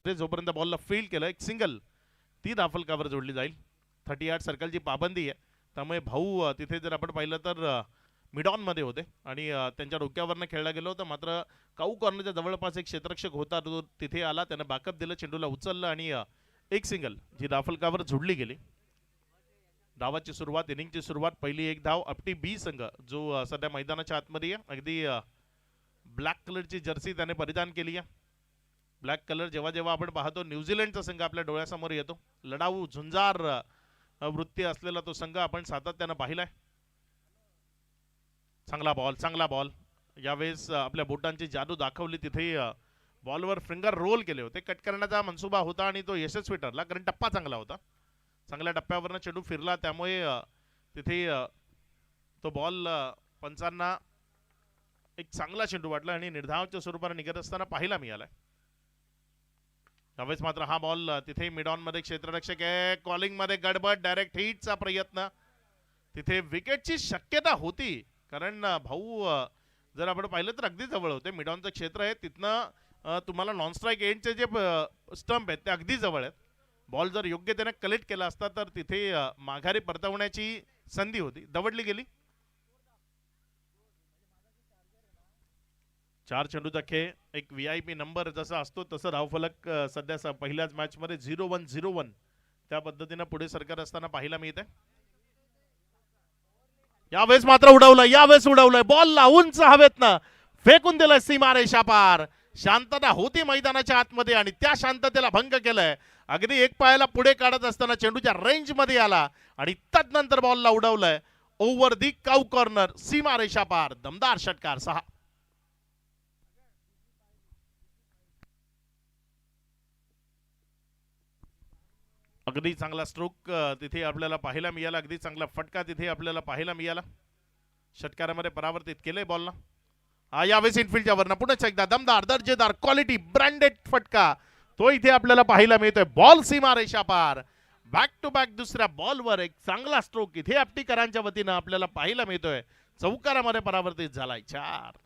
जोपर्यंत बॉलला फील्ड केलं एक सिंगल ती राफलकावर जोडली जाईल. 38 सर्कलची पाबंदी आहे, त्यामुळे भाऊ तिथे जर आपण पाहिलं तर मिडॉनमध्ये होते आणि त्यांच्या डोक्यावरनं खेळला गेलो होतं. मात्र काऊ कॉर्नरच्या जवळपास एक क्षेत्ररक्षक होता, तो तिथे आला, त्यानं बॅकअप दिलं, चेंडूला उचललं आणि एक सिंगल जी राफलकावर जोडली गेली. डावाची सुरुवात, इनिंगची सुरुवात, पहिली एक धाव अपटी बी संघ जो सध्या मैदानाच्या आतमध्ये आहे. अगदी ब्लॅक कलरची जर्सी त्याने परिधान केली आहे. ब्लॅक कलर जेव्हा जेव्हा आपण पाहतो न्यूझीलंडचा संघ आपल्या डोळ्यासमोर येतो. लढाऊ झुंजार वृत्ती असलेला तो संघ आपण सातत्यानं पाहिलाय. चांगला बॉल, चांगला बॉल. यावेळेस आपल्या बोटांची जादू दाखवली. तिथे बॉलवर फिंगर रोल केले होते. कट करण्याचा मनसुबा होता आणि तो यशस्वी ठरला, कारण टप्पा चांगला होता. चांगल्या टप्प्यावरनं चेंडू फिरला, त्यामुळे तिथे तो बॉल पंचांना एक चांगला चेंडू वाटला आणि निर्धावाच्या स्वरूपाने निघत असताना पाहायला मिळाला. त्यावेळेस मात्र हा बॉल तिथे मिडॉन मध्ये क्षेत्ररक्षक आहे, कॉलिंग मध्ये गडबड, डायरेक्ट हिटचा प्रयत्न. तिथे विकेटची शक्यता होती, कारण भाऊ जर आपण पाहिलं तर अगदी जवळ होते. मिडॉनचं क्षेत्र आहे, तिथनं तुम्हाला नॉन स्ट्राईक एंडचे जे स्टंप आहेत ते अगदी जवळ आहेत. बॉल जर योग्य त्याने कलेक्ट केला असता तर तिथे माघारी परतवण्याची संधी होती, दवडली गेली. 4 चेंडूचा खेळ, एक VIP नंबर जसा असतो तसं धावफलक सध्या पहिल्याच मॅच मध्ये 0-1-0-1 त्या पद्धतीने पुढे सरकार असताना पाहायला मिळते. यावेळेस मात्र उडवलं, यावेळेस उडवलंय बॉल लावूनच हवेतनं फेकून दिलंय सीमारेषा पार. शांतता होती मैदानाच्या आतमध्ये आणि त्या शांततेला भंग केलाय. अगदी एक पायाला पुढे काढत असताना चेंडूच्या रेंज मध्ये आला आणि तदनंतर बॉलला उडवलंय ओव्हर दी काऊ कॉर्नर, सीमारेषा पार. दमदार षटकार, 6. अगदी चांगला स्ट्रोक तिथे आपल्याला पाहायला मिळाला, अगदी चांगला फटका तिथे आपल्याला पाहायला मिळाला. षटकारामध्ये परावर्तित केलंय बॉलला. यावेळेस इनफिल्डच्या वरनं पुन्हा एकदा दमदार, दर्जेदार, क्वालिटी, ब्रँडेड फटका तो इथे आपल्याला पाहायला मिळतोय. बॉल सीमारेषा पार. बॅक टू बॅक दुसऱ्या बॉलवर एक चांगला स्ट्रोक इथे आपटीकरांच्या वतीनं आपल्याला पाहायला मिळतोय. चौकारामध्ये परावर्तित झालाय, 4.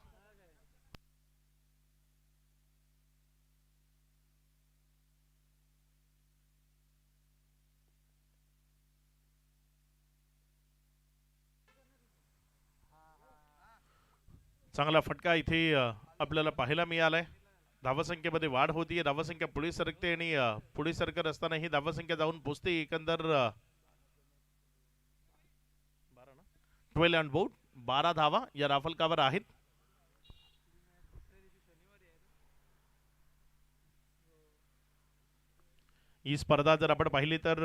चांगला फटका इथे आपल्याला पाहायला मिळालाय. धावसंख्येमध्ये वाढ होतीये, धावसंख्या पुढे सरकते आणि पुढे सरकत असताना ही धावसंख्या जाऊन पोहोचते एकंदर 12 ऑन बोर्ड. 12 धावा या राफलकावर आहेत. ही स्पर्धा जर आपण पाहिली तर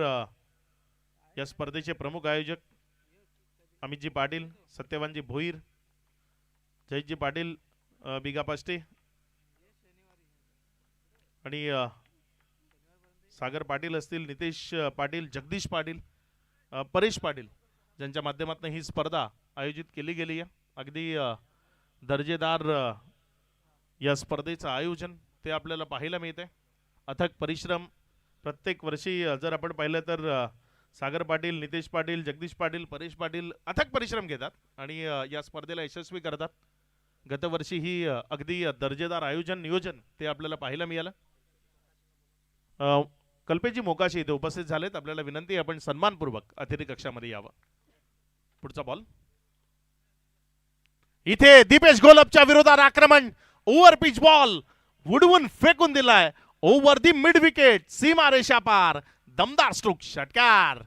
या स्पर्धेचे प्रमुख आयोजक अमितजी पाटील, सत्यवानजी भोईर, जयजी पाटील, बिगा पाष्टे आणि सागर पाटील असतील, नितेश पाटील, जगदीश पाटील, परेश पाटील, ज्यांच्या माध्यमातून ही स्पर्धा आयोजित केली गेली आहे. अगदी दर्जेदार या स्पर्धेचं आयोजन ते आपल्याला पाहायला मिळते. अथक परिश्रम प्रत्येक वर्षी जर आपण पाहिलं तर सागर पाटील, नितेश पाटील, जगदीश पाटील, परेश पाटील अथक परिश्रम घेतात आणि या स्पर्धेला यशस्वी करतात. गतवर्षी ही अगदी दर्जेदार आयोजन नियोजन ते आपल्याला पाहायला मिळालं. कल्पेजी मोकाशी इथे उपस्थित झालेत. आपल्याला विनंती आपण सन्मानपूर्वक अतिथी कक्षामध्ये यावं. पुढचा बॉल इथे दीपेश गोलपच्या विरोधात आक्रमण. ओव्हर पिच बॉल उडवून फेकून दिलाय ओव्हर दी मिड विकेट, सीमारेषा पार. दमदार स्ट्रोक, षटकार.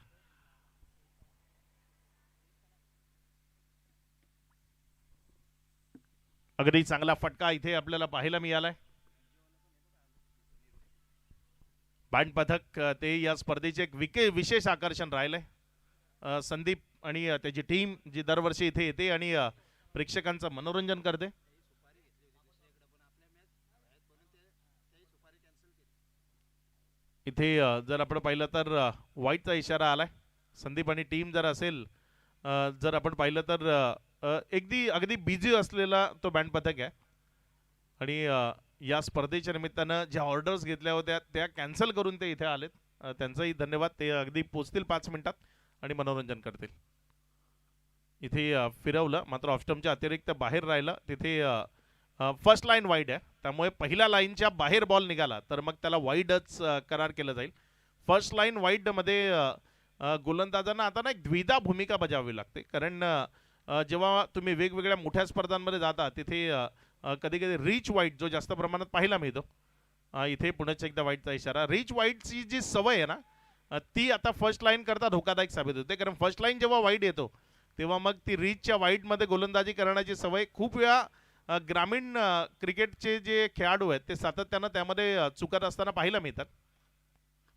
अगदी चांगला फटका इथे आपल्याला पाहायला मिळालाय. बँड पथक ते या स्पर्धेचे एक विशेष आकर्षण राहिलंय. संदीप आणि त्याची टीम जी दरवर्षी इथे येते आणि प्रेक्षकांचं मनोरंजन करते. इथे जर आपण पाहिलं तर व्हाईटचा इशारा आलाय. संदीप आणि टीम जर असेल, जर आपण पाहिलं तर अगदी बिझी असलेला तो बँड पथक आहे आणि या स्पर्धेच्या निमित्तानं ज्या ऑर्डर्स घेतल्या होत्या त्या कॅन्सल करून ते इथे आलेत. त्यांचाही धन्यवाद. ते अगदी पोचतील 5 मिनिटात आणि मनोरंजन करतील. इथे फिरवलं, मात्र ऑफस्टमच्या अतिरिक्त बाहेर राहिलं. तिथे फर्स्ट लाईन वाईड आहे, त्यामुळे पहिल्या लाईनच्या बाहेर बॉल निघाला तर मग त्याला वाईडच करार केलं जाईल. फर्स्ट लाईन वाईडमध्ये गोलंदाजांना आता ना एक द्विधा भूमिका बजावावी लागते, कारण जेव्हा तुम्ही वेगवेगळ्या मोठ्या स्पर्धांमध्ये जाता तिथे कधी कधी रीच वाईट जो जास्त प्रमाणात पाहायला मिळतो. इथे पुण्याच्या एकदा वाईटचा इशारा. रीच वाईटची जी सवय आहे ना, ती आता फर्स्ट लाईन करता धोकादायक साबित होते, कारण फर्स्ट लाईन जेव्हा वाईट येतो तेव्हा मग ती रीचच्या वाईटमध्ये गोलंदाजी करण्याची सवय खूप वेळा ग्रामीण क्रिकेटचे जे खेळाडू आहेत ते सातत्यानं त्यामध्ये चुकत असताना पाहायला मिळतात.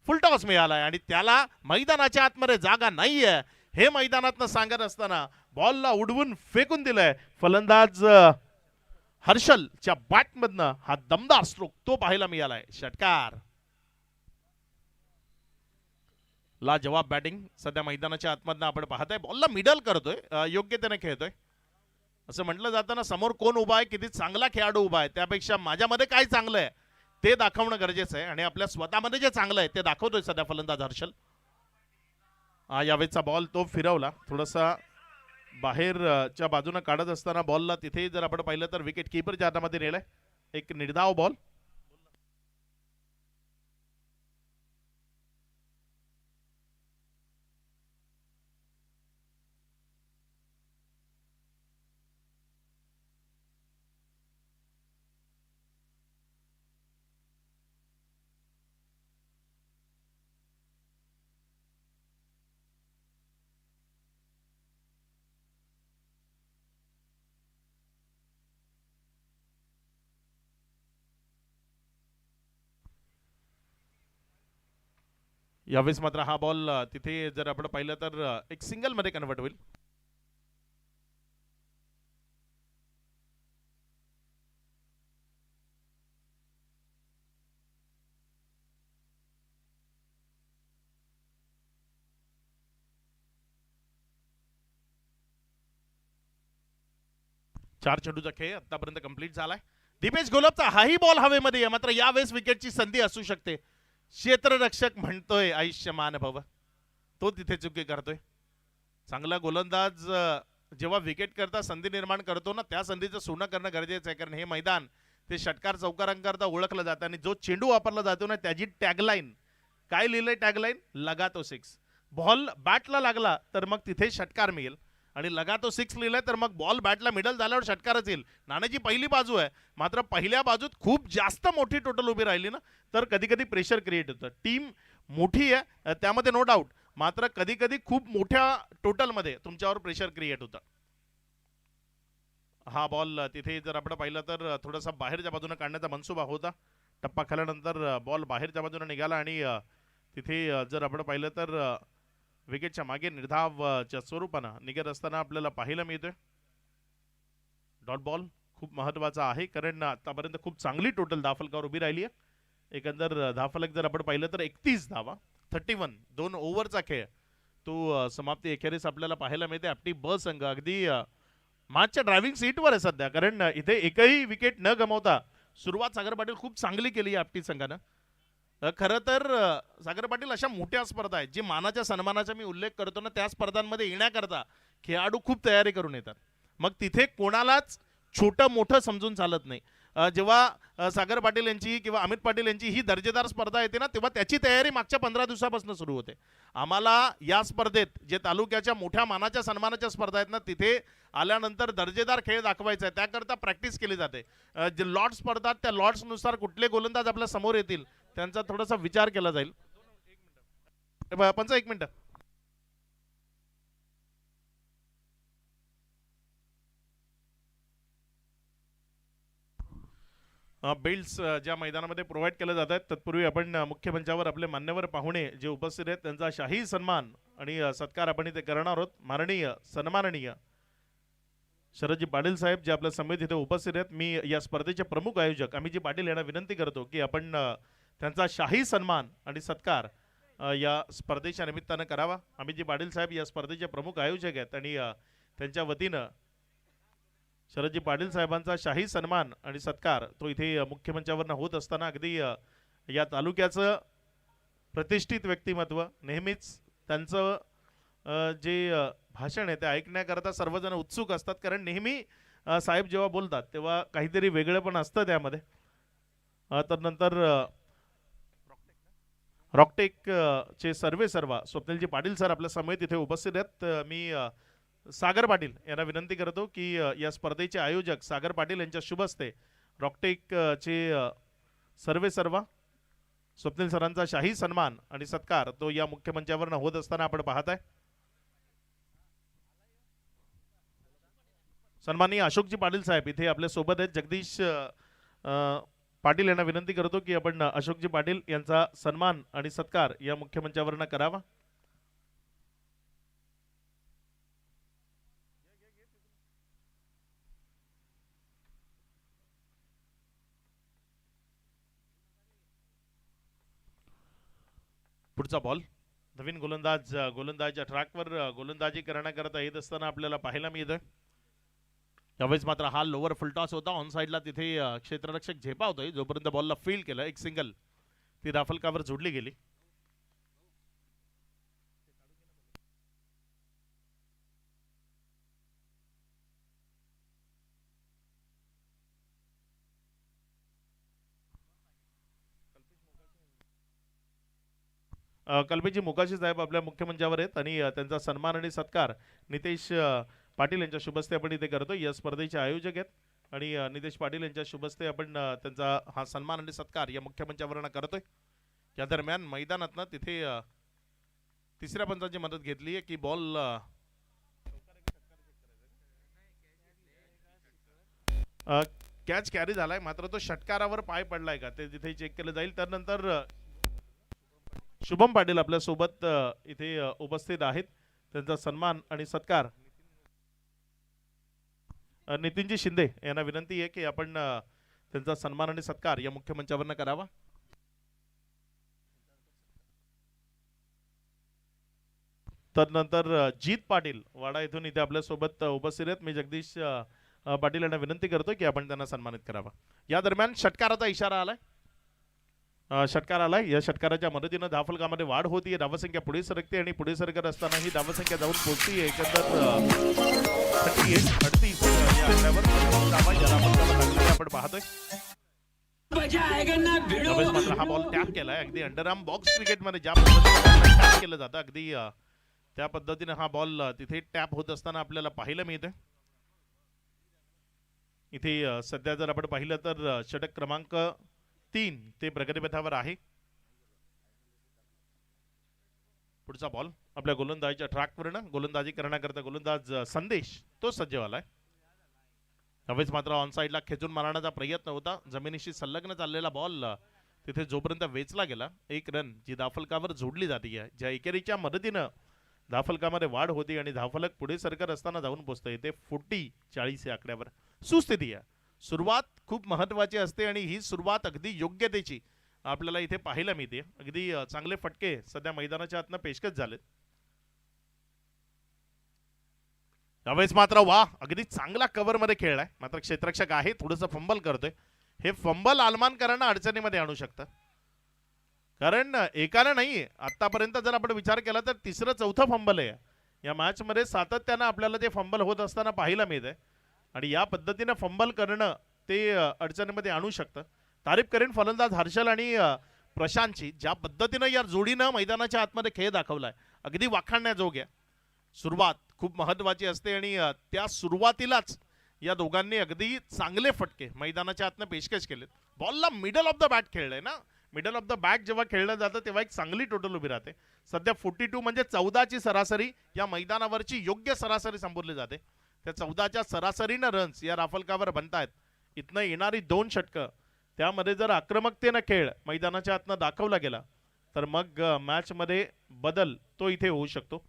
फुल टॉस मिळालाय आणि त्याला मैदानाच्या आतमध्ये जागा नाहीये हे मैदानातनं सांगत असताना बॉलला उडवून फेकून दिलंय फलंदाज हर्षलच्या बॅटमधनं. हा दमदार स्ट्रोक तो पाहायला मिळालाय. षटकार. लाजवाब बॅटिंग सध्या मैदानाच्या आतमधनं आपण पाहताय. बॉलला मिडल करतोय, योग्यतेने खेळतोय. असं म्हटलं जातं ना, समोर कोण उभा आहे, किती चांगला खेळाडू उभा आहे त्यापेक्षा माझ्यामध्ये काय चांगलं आहे ते दाखवणं गरजेचं आहे, आणि आपल्या स्वतःमध्ये जे चांगलं आहे ते दाखवतोय सध्या फलंदाज हर्षल. यावेळेचा बॉल तो फिरवला थोडासा बाहेरच्या बाजूने काढत असताना बॉलला तिथे जर आपण पाहिलं तर विकेट कीपरच्या हातामध्ये नेलाय. एक निर्धाव बॉल. यावेळेस मात्र हा बॉल तिथे जर आपण पाहिलं तर एक सिंगल मध्ये कन्वर्ट होईल. चार चेंडूचा खेळ आतापर्यंत कंप्लीट झालाय. दीपेश गोलबचा हाही बॉल हवेमध्ये आहे, मात्र यावेळेस विकेटची संधी असू शकते. क्षेत्ररक्षक म्हणतोय आयुष्यमान भव, तो तिथे चुकी करतोय. चांगला गोलंदाज जेव्हा विकेट करता संधी निर्माण करतो ना, त्या संधीचं सोनं करणं गरजेचं आहे, कारण हे मैदान ते षटकार चौकारांकरता ओळखलं जातं. आणि जो चेंडू वापरला जातो ना त्याची टॅगलाईन काय लिहिलंय, टॅगलाईन लगा तो सिक्स. बॉल बॅटला लागला तर मग तिथे षटकार मिळेल, आणि लगा तो सिक्स लिहिलाय तर मग बॉल बॅटला मिडल झाल्यावर षटकारच येईल. नाण्याची पहिली बाजू आहे, मात्र पहिल्या बाजूत खूप जास्त मोठी टोटल उभी राहिली ना तर कधी कधी प्रेशर क्रिएट होतं. टीम मोठी आहे त्यामध्ये नो डाऊट, मात्र कधी कधी खूप मोठ्या टोटलमध्ये तुमच्यावर प्रेशर क्रिएट होतं. हा बॉल तिथे जर आपण पाहिलं तर थोडासा बाहेरच्या बाजूने काढण्याचा मनसुबा होता. टप्पा खाल्यानंतर बॉल बाहेरच्या बाजूने निघाला, आणि तिथे जर आपण पाहिलं तर विकेटच्या मागे निर्धावच्या स्वरूपानं निघत असताना आपल्याला पाहायला मिळतोय. डॉट बॉल खूप महत्वाचा आहे, कारण आतापर्यंत खूप चांगली टोटल धावफलकावर उभी राहिली आहे. एकंदर धावफलक जर आपण पाहिलं तर 31 धावा, 31 2 ओव्हरचा खेळ तो समाप्ती अखेरीस आपल्याला पाहायला मिळते. आपली ब संघ अगदी मॅचच्या ड्रायव्हिंग सीटवर आहे सध्या, कारण इथे एकही विकेट न गमावता सुरुवात सागर पाटील खूप चांगली केली आहे आपटी संघानं. खरं तर सागर पाटील अशा मोठ्या स्पर्धा आहेत, जी मानाच्या सन्मानाचा मी उल्लेख करतो ना, त्या स्पर्धांमध्ये येण्याकरता खेळाडू खूप तयारी करून येतात. मग तिथे कोणालाच छोटं मोठं समजून चालत नाही. जेव्हा सागर पाटील यांची किंवा अमित पाटील यांची ही दर्जेदार स्पर्धा येते ना, तेव्हा त्याची तयारी मागच्या 15 दिवसापासून सुरू होते. आम्हाला या स्पर्धेत जे तालुक्याच्या मोठ्या मानाच्या सन्मानाच्या स्पर्धा आहेत ना, तिथे आल्यानंतर दर्जेदार खेळ दाखवायचा आहे, त्याकरता प्रॅक्टिस केली जाते. जे लॉट स्पर्धा त्या लॉट्सनुसार कुठले गोलंदाज आपल्या समोर येतील त्यांचा थोडासा विचार केला जाईल. पंच एक मिनिट. बिल्ड्स ज्या मैदानामध्ये प्रोव्हाइड केले जात आहेत तत्पूर्वी आपण मुख्य मंचावर आपले मान्यवर पाहुणे जे उपस्थित आहेत त्यांचा शाही सन्मान आणि सत्कार आपण इथे करणार आहोत. माननीय सन्माननीय शरदजी पाटील साहेब जे आपल्या समिती इथे उपस्थित आहेत, मी या स्पर्धेचे प्रमुख आयोजक अमितजी पाटील यांना विनंती करतो की आपण त्यांचा शाही सन्मान आणि सत्कार या स्पर्धेच्या निमित्तानं करावा. अमितजी पाटील साहेब या स्पर्धेचे प्रमुख आयोजक आहेत, आणि त्यांच्या वतीनं शरदजी पाटील साहेबांचा शाही सन्मान आणि सत्कार तो इथे मुख्यमंचावरनं होत असताना अगदी या तालुक्याचं प्रतिष्ठित व्यक्तिमत्व, नेहमीच त्यांचं जे भाषण आहे ते ऐकण्याकरता सर्वजण उत्सुक असतात, कारण नेहमी साहेब जेव्हा बोलतात तेव्हा काहीतरी वेगळं पण असतं त्यामध्ये. तर नंतर रॉकटेक चे सर्वा स्वप्नीलजी पाटील सर आपल्या समेत इथे उपस्थित आहेत. मी सागर पाटील यांना विनंती करतो की या स्पर्धेचे आयोजक सागर पाटील यांच्या शुभ हस्ते रॉकटेक चे सर्वा स्वप्नील सरांचा शाही सन्मान आणि सत्कार तो या मुख्य मंचावर होत असताना आपण पाहताय. सन्माननीय अशोकजी पाटील साहेब इथे आपल्या सोबत आहेत. जगदीश पाटील यांना विनंती करतो की आपण अशोकजी पाटील यांचा सन्मान आणि सत्कार या मुख्य मंचावर करावा. पुढचा बॉल नवीन गोलंदाज ट्रॅकवर गोलंदाजी करण्याकरता येत असताना आपल्याला पाहायला मिळतं. यावेळेस मात्र हा लोअर फुलटॉस होता. ऑन साइडला तिथे क्षेत्ररक्षक झेपावतोय. जोपर्यंत बॉलला फील्ड केलं एक सिंगल ती राफलकावर जोडली गेली. कल्पेशजी मोकाशी साहेब आपल्या मुख्य मंचावर आहेत आणि त्यांचा सन्मान आणि सत्कार नितेश पाटील यांच्या शुभस्ते आपण इथे करतो. या स्पर्धेचे आयोजक आहेत आणि नितेश पाटील यांच्या शुभस्ते आपण त्यांचा हा सन्मान आणि सत्कार या मुख्य मंचावर करतोय. या दरम्यान मैदानात तिथे तिसऱ्या पंचाची मदत घेतली आहे की बॉल कॅच कॅरी झालाय मात्र तो षटकारावर पाय पडलाय का ते तिथे चेक केलं जाईल. त्यानंतर शुभम पाटील आपल्या सोबत इथे उपस्थित आहेत. त्यांचा सन्मान आणि सत्कार नितीनजी शिंदे यांना विनंती आहे की आपण त्यांचा सन्मान आणि सत्कार या मुख्य मंचावर करावा. त्यानंतर जीत पाटील वाडा इथून इथे आपल्या सोबत उपस्थित आहेत. मी जगदीश पाटील यांना विनंती करतो की आपण त्यांना सन्मानित करावा. या दरम्यान षटकाराचा इशारा आलाय. षटकार आलाय. या षटकाराच्या मदतीने धावफलकामध्ये वाढ होती. धावसंख्या पुढे सरकते आणि पुढे सरकत असताना ही धावसंख्या जाऊन पोहोचते एकंदर 38 या आकड्यावर आपण पाहतोय. मात्र हा बॉल टॅप केलाय. अगदी अंडरआर्म बॉक्स क्रिकेट मध्ये ज्या पद्धतीने टॅप केलं जातं अगदी त्या पद्धतीने हा बॉल तिथे टॅप होत असताना आपल्याला पाहायला मिळतं. इथे सध्या जर आपण पाहिलं तर षटक क्रमांक 3 ते प्रगतीपथावर आहे. पुढचा बॉल आपल्या गोलंदाजीच्या ट्रॅकवरनं गोलंदाजी करण्याकरता गोलंदाज संदेश तो सज्ज झालाय. त्यावेळेस मात्र ऑन साइडला खेचून मारण्याचा प्रयत्न होता. जमिनीशी संलग्न चाललेला बॉल तिथे जोपर्यंत वेचला गेला एक रन जी धावफलकावर जोडली जाते आहे ज्या एकेरीच्या मदतीनं धावफलकामध्ये वाढ होती आणि धावफलक पुढे सरकत असताना जाऊन पोहोचते. इथे 40 या आकड्यावर सुस्थिती आहे. सुरुवात खूप महत्वाची असते आणि ही सुरुवात अगदी योग्यतेची आपल्याला इथे पाहायला मिळते. अगदी चांगले फटके सध्या मैदानाच्या आतनं पेशकश झालेत. यावेळेस मात्र वा अगदी चांगला कव्हर मध्ये खेळलाय. मात्र क्षेत्ररक्षक आहे थोडंसं फंबल करतोय. हे फंबल आलमान करणं अडचणीमध्ये आणू शकतं. कारण एकानं नाही आतापर्यंत जर आपण विचार केला तर तिसरं चौथं फंबल आहे या मॅच मध्ये. सातत्यानं आपल्याला ते फंबल होत असताना पाहायला मिळतंय आणि या पद्धतीने फंबल करणं ते अडचणीमध्ये आणू शकतं. तारीफ करेन फलंदाज हर्षल आणि प्रशांतची ज्या पद्धतीनं या जोडीनं मैदानाच्या आतमध्ये खेळ दाखवलाय अगदी वाखाणण्याजोग्या. सुरुवात खूप महत्वाची असते आणि त्या सुरुवातीलाच या दोघांनी अगदी चांगले फटके मैदानाच्या आतनं पेशकश केलेत. बॉलला मिडल ऑफ द बॅट खेळलंय ना. मिडल ऑफ द बॅट जेव्हा खेळलं जातं तेव्हा एक चांगली टोटल उभी राहते. सध्या 42 म्हणजे 14ची सरासरी या मैदानावरची योग्य सरासरी संबोधली जाते. त्या 14च्या सरासरीनं रन्स या राफलकावर बनतायत. इथनं येणारी 2 षटकं त्यामध्ये जर आक्रमकतेनं खेळ मैदानाच्या आतनं दाखवला गेला तर मग मॅच मध्ये बदल तो इथे होऊ शकतो.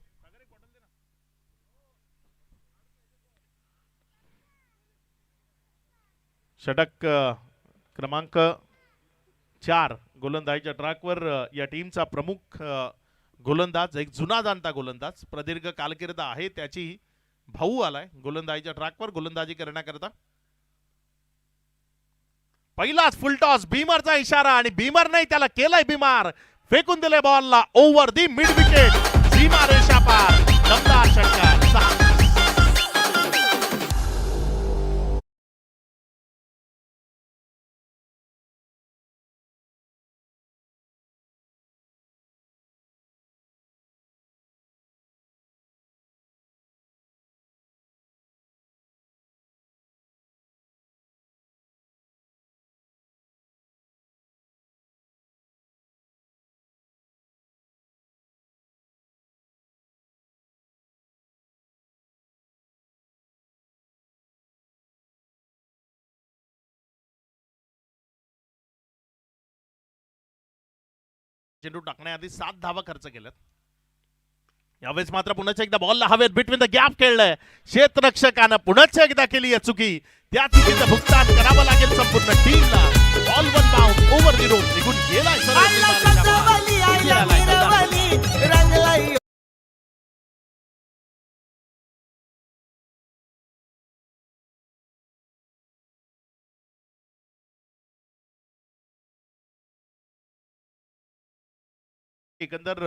षटक क्रमांक 4 गोलंदाजीच्या ट्रॅकवर या टीमचा प्रमुख गोलंदाज एक जुना जाणता गोलंदाज प्रदीर्घ कारकीर्द आहे त्याची भाऊ आलाय गोलंदाजीच्या ट्रॅकवर गोलंदाजी करण्याकरता. पहिलाच फुल टॉस बीमरचा इशारा आणि बीमर नाही त्याला केलाय बीमार. फेकून दिले बॉलला ओव्हर दी मिड विकेट. सीमा रेषा पार. दमदार षटकार. चेंडू टाकण्याआधी 7 धावा खर्च केल्यात. यावेळेस मात्र पुन्हा एकदा बॉलला हवेत बिटवीन द गॅप खेळलंय. क्षेत्ररक्षकानं पुन्हा एकदा केली आहे चुकी. त्या चुकीचं भुगतान करावं लागेल संपूर्ण टीमला. Ball one bound over the road निघून गेलाय एकंदर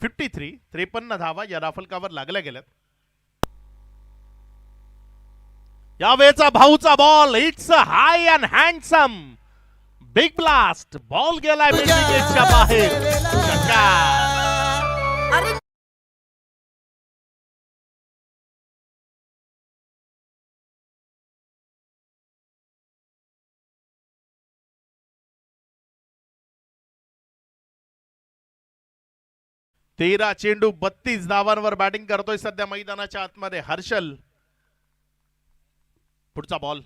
53 धावा या राफलकावर लागल्या गेल्यात. यावेळेचा भाऊचा ball it's high and handsome big blast. Ball गेलाय विकेटच्या बाहेर. 13 चेंडू 32 धावांवर बॅटिंग करतोय सध्या मैदानाच्या आतमध्ये हर्षल. पुढचा बॉल.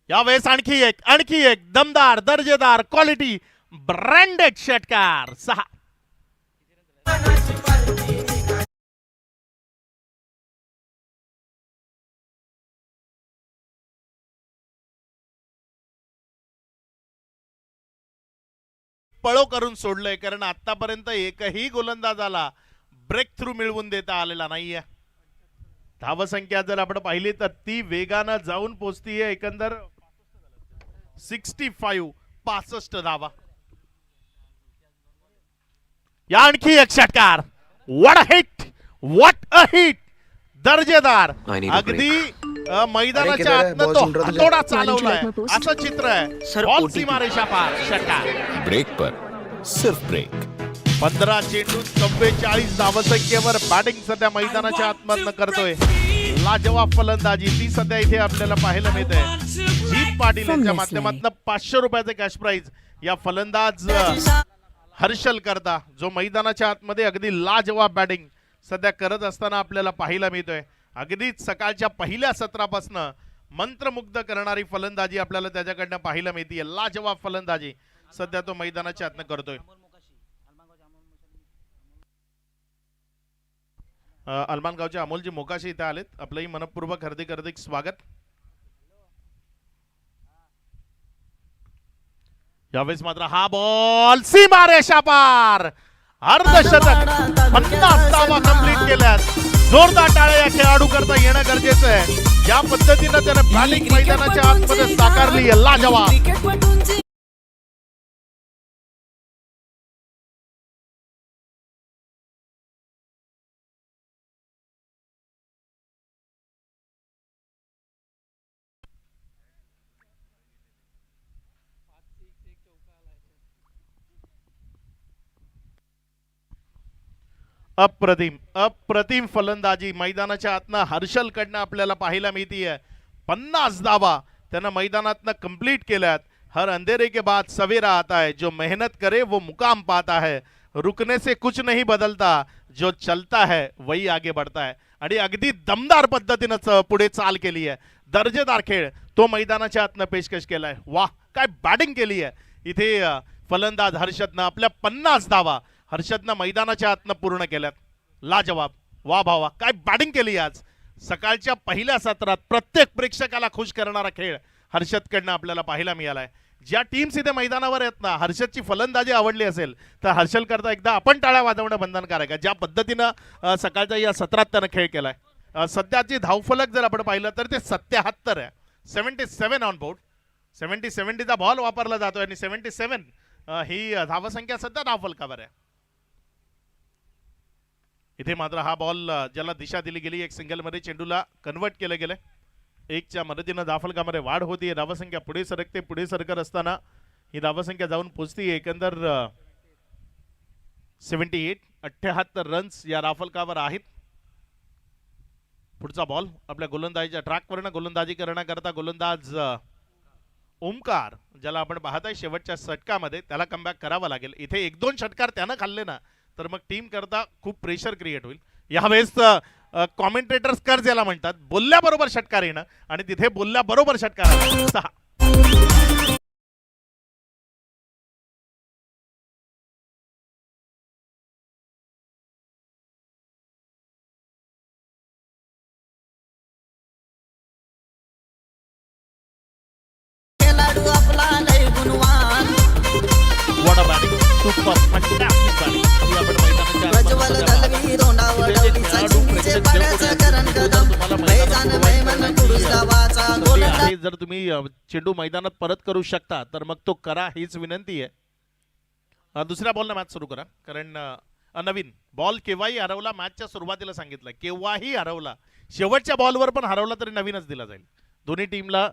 यावेळेस आणखी एक दमदार दर्जेदार क्वालिटी ब्रँडेड षटकार. 6. पळो करून सोडलंय कारण आतापर्यंत एकही गोलंदाजाला ब्रेक थ्रू मिळवून देता आलेला नाहीये. धावसंख्या जर आपण पाहिली तर ती वेगानं जाऊन पोहोचतीये एकंदर 65 धावा. या आणखी एक षटकार. What a hit. दर्जेदार अगदी मैदानाच्या आतनं तो हातोडा चालवलाय असं चित्र आहे. बॉल सीमारेषा पार. षटकार. ब्रेक पर सिर्फ ब्रेक. 15 चेंडू 44 धावसंख्येवर बॅटिंग सध्या मैदानाच्या आतमधनं करतोय. लाजवाब फलंदाजी ती सध्या इथे आपल्याला पाहायला मिळते. जीत पाटील यांच्या माध्यमातून 500 रुपयाचे कॅश प्राइज या फलंदाज हर्षल करता जो मैदानाच्या आतमध्ये अगदी लाजवाब बॅटिंग सध्या करत असताना आपल्याला पाहायला मिळतोय. अगदीच सकाळच्या पहिल्या सत्रापासून मंत्रमुग्ध करणारी फलंदाजी आपल्याला त्याच्याकडनं पाहायला मिळते. लाजवाब फलंदाजी सध्या तो मैदानाच्या आतनं करतोय. अलमानगावचे अमोलजी मोकाशी इथे आलेत. आपलंही मनपूर्वक हार्दिक स्वागत. यावेळेस मात्र हा बॉल सीमारेषा पार. अर्धशतक 50 धावा कंप्लीट केल्यात. जोरदार टाळ्या या खेळाडू करता येणं गरजेचं आहे. या पद्धतीनं त्याने बॅटिंग मैदानाच्या आतमध्ये साकारली आहे. लाजवाब. अप्रतिम फलंदाजी मैदानाच्या आतनं हर्षल कडनं आपल्याला पाहायला मिळतीये. 50 धावा त्यानं मैदानातनं कंप्लीट केल्यात. हर अंधेरे के बाद सवेरा आता है. जो मेहनत करे वो मुकाम पाता है. रुकने से कुछ नहीं बदलता. जो चलता है वही आगे बढ़ता है. आणि अगदी दमदार पद्धतीनं पुढे चाल केली आहे. दर्जेदार खेळ तो मैदानाच्या आतनं पेशकश केलाय. वाह काय बॅटिंग केली आहे इथे फलंदाज हर्षदनं. आपल्या 50 धावा हर्षदनं मैदानाच्या आतनं पूर्ण केल्यात. लाजवाब. वा भावा काय बॅटिंग केली आज. सकाळच्या पहिल्या सत्रात प्रत्येक प्रेक्षकाला खुश करणारा खेळ हर्षदकडनं आपल्याला पाहायला मिळालाय. ज्या टीम्स इथे मैदानावर आहेत ना हर्षदची फलंदाजी आवडली असेल तर हर्षल करता एकदा आपण टाळ्या वाजवणं बंधनकारक आहे. ज्या पद्धतीनं सकाळच्या या सत्रात त्यानं खेळ केलाय. सध्याची धावफलक जर आपण पाहिलं तर ते 77 आहे. 77 ऑन बोर्ड. 70चा बॉल वापरला जातोय आणि 77 ही धावसंख्या सध्या धावफलकावर आहे. इथे मात्र हा बॉल ज्याला दिशा दिली गेली एक सिंगल मध्ये चेंडूला कन्वर्ट केलं गेलं. 1च्या मदतीनं धावफलकामध्ये वाढ होती. धावसंख्या पुढे सरकत असताना ही धावसंख्या जाऊन पोहोचती. एकंदर 78 रन्स या धावफलकावर आहेत. पुढचा बॉल आपल्या गोलंदाजीच्या ट्रॅकवरनं गोलंदाजी करण्याकरता गोलंदाज ओमकार ज्याला आपण पाहताय शेवटच्या षटकामध्ये त्याला कमबॅक करावा लागेल. इथे 1-2 षटकार त्यानं खाल्ले ना तर मग टीम करता खूप प्रेशर क्रिएट होईल. यावेळेस कॉमेंटेटर्स कर्ज याला म्हणतात. बोलल्याबरोबर षटकार येणं आणि तिथे बोलल्याबरोबर षटकार 6. सुपर फंटास्टिक बॅटिंग ही आपण मैदानाच्या प्रज्वल दलवी रोंडावर इथे जे डवळीचा खेळाडू चिमणीचे प्रेक्षक पाण्याचं जे करण कोणी कदम तुम्हाला लय मैदानात जाण provide मन करण्याची, पुरुष गावाचा संधी गोलंदाज आहे. जर तुम्ही चेंडू मैदानात परत करू शकता तर मग तो करा, हीच विनंती आहे. दुसऱ्या बॉलला मॅच सुरू करा, कारण नवीन बॉल केव्हाही हरवला, मॅचच्या सुरुवातीला सांगितलं केव्हाही हरवला, शेवटच्या बॉलवर पण हरवला तरी नवीनच दिला जाईल. दोन्ही टीमला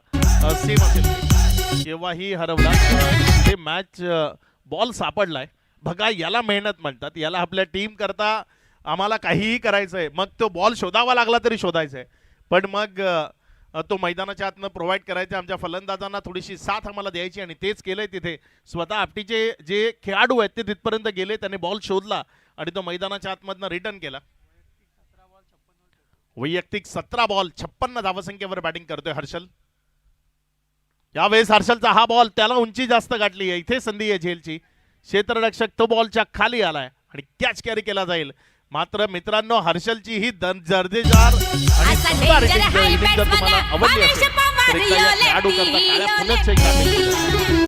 सेम असेल. केव्हाही हरवला ते मॅच बॉल सापडलाय बघा, याला मेहनत म्हणतात, याला आपल्या टीम करता आम्हाला काहीही करायचंय, मग तो बॉल शोधावा लागला तरी शोधायचा आहे, पण मग तो मैदानाच्या आतनं प्रोव्हाइड करायचा. आमच्या फलंदाजांना थोडीशी साथ आम्हाला द्यायची आणि तेच केलंय. तिथे स्वतः आपटीचे जे खेळाडू आहेत ते तिथपर्यंत गेले, त्याने बॉल शोधला आणि तो मैदानाच्या आतमधनं रिटर्न केला. वैयक्तिक 17 बॉल 56 धावसंख्येवर बॅटिंग करतोय हर्षल. यावेळेस हर्षलचा हा बॉल, त्याला उंची जास्त गाठली आहे, इथे संधी आहे झेलची. क्षेत्ररक्षक तो बॉलच्या खाली आलाय आणि कॅच कॅरी केला जाईल. मात्र मित्रांनो, हर्षलची ही दर्जेदार आणि दमदार hitting जर तुम्हाला आवडली असेल तर एकदा या खेळाडूकरता काळ्या पुनश्च एक batting.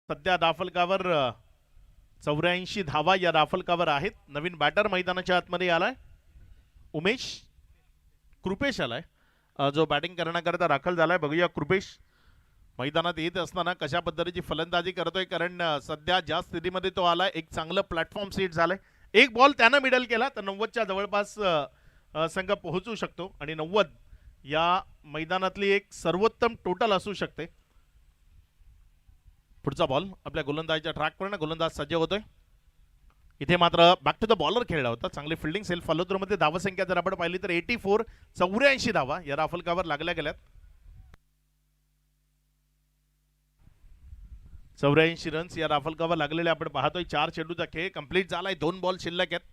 सध्या दाफलकावर 84 धावा या दाफलकावर आहेत. नवीन बॅटर मैदानाच्या आतमध्ये आलाय, उमेश कृपेश आलाय, जो बॅटिंग करण्याकरता दाखल झालाय. बघूया कृपेश मैदानात येत असताना कशा पद्धतीची फलंदाजी करतोय, कारण सध्या ज्या स्थितीमध्ये तो आलाय, एक चांगलं प्लॅटफॉर्म सीट झालंय. एक बॉल त्यानं मिडल केला तर 90च्या जवळपास संघ पोहोचू शकतो आणि 90 या मैदानातली एक सर्वोत्तम टोटल असू शकते. पुढचा बॉल आपल्या गोलंदाजीच्या ट्रॅकवर ना, गोलंदाज सज्ज होतोय. इथे मात्र बॅक टू द बॉलर खेळला होता, चांगली फिल्डिंग. सेल्फ फॉलो थ्रू मध्ये धावसंख्या जर आपण पाहिली तर 84 84 धावा या राफलकावर लागल्या गेल्यात. 84 रन्स या राफलकावर लागलेले आपण पाहतोय. 4 चेंडूचा खेळ कंप्लीट झालाय, 2 बॉल शिल्लक आहेत.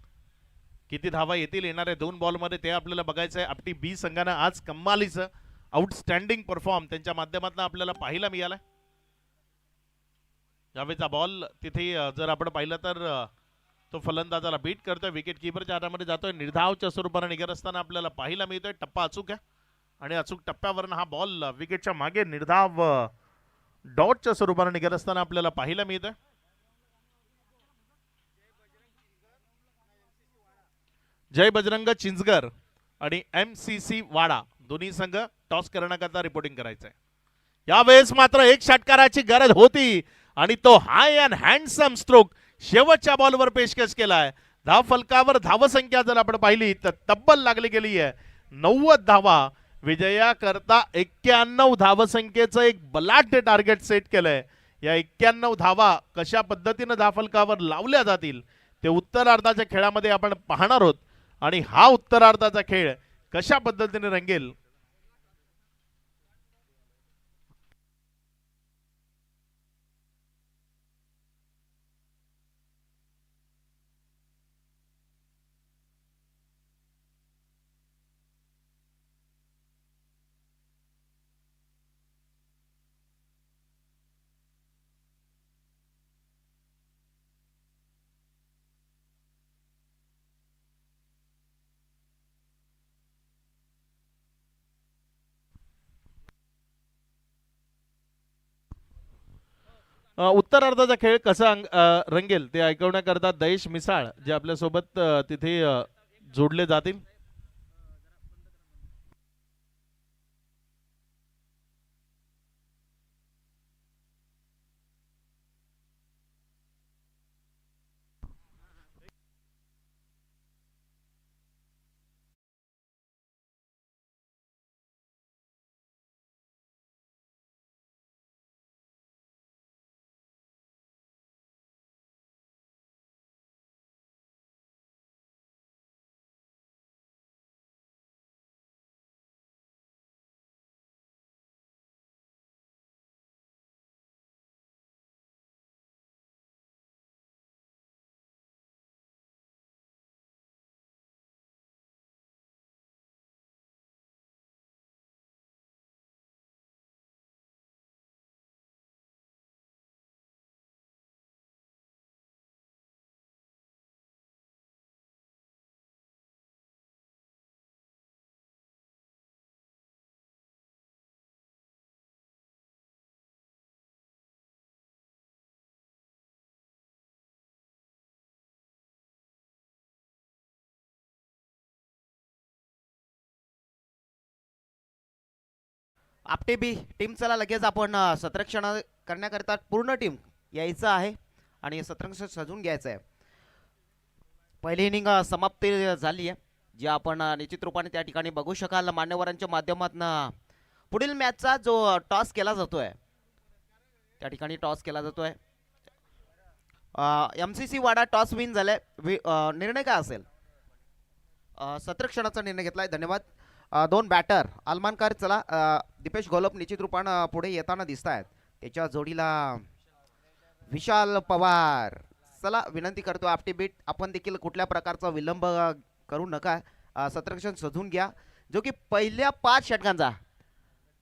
किती धावा येतील येणाऱ्या 2 बॉलमध्ये ते आपल्याला बघायचं आहे. आपटी बी संघानं आज कमालीचं आउटस्टँडिंग परफॉर्म त्यांच्या माध्यमातून आपल्याला पाहायला मिळालाय. यावेळेचा बॉल तिथे जर आपण पाहिलं तर तो फलंदाजाला बीट करतोय, विकेट किपरच्या हातामध्ये जातोय, निर्धावच्या स्वरूपाने निघत असताना आपल्याला पाहायला मिळतोय. टप्पा अचूक आहे आणि अचूक टप्प्यावरनं हा बॉल विकेटच्या मागे निर्धाव डॉटच्या स्वरूपाने निघत असताना आपल्याला पाहायला मिळतोय. जय बजरंग चिंचगर आणि MCC वाडा दोन्ही संघ टॉस करण्याकरता रिपोर्टिंग करायचंय. यावेळेस मात्र एक षटकाराची गरज होती आणि तो हाय अँड हँडसम स्ट्रोक शेवटच्या बॉलवर पेशकश केलाय. धाव फलकावर धावसंख्या जर आपण पाहिली तर तब्बल लागली गेली आहे 90 धावा. विजया करता 91 धावसंख्येचं एक बलाढ्य टार्गेट सेट केलंय. या 91 धावा कशा पद्धतीने धावफलकावर लावल्या जातील ते उत्तरार्धाच्या खेळामध्ये आपण पाहणार आहोत आणि हा उत्तरार्धाचा खेळ कशा पद्धतीने रंगेल उत्तरार्धाचा खेळ कसा रंगेल ते ऐकवण्याकरता दयेश मिसाळ जे आपल्यासोबत तिथे जोडले जातील. आपटे बी टीम चला लगेच आपण सत्रक्षण करण्याकरिता पूर्ण टीम यायचं आहे आणि सत्रक्षण सजून घ्यायचं आहे. पहिली इनिंग समाप्ती झाली आहे जी आपण निश्चित रूपाने त्या ठिकाणी बघू शकाल मान्यवरांच्या माध्यमातून. पुढील मॅचचा जो टॉस केला जातोय त्या ठिकाणी टॉस केला जातोय. MCC वाडा टॉस विन झालाय. निर्णय काय असेल? सत्रक्षणाचा निर्णय घेतलाय. धन्यवाद. दोन बॅटर अलमानकर चला दीपेश घोलप निश्चित रूपानं पुढे येताना दिसत आहेत. त्याच्या जोडीला विशाल पवार. चला विनंती करतो आपटी बीट आपण देखील कुठल्या प्रकारचा विलंब करू नका. सत्रक्षण शोधून घ्या जो की पहिल्या 5 षटकांचा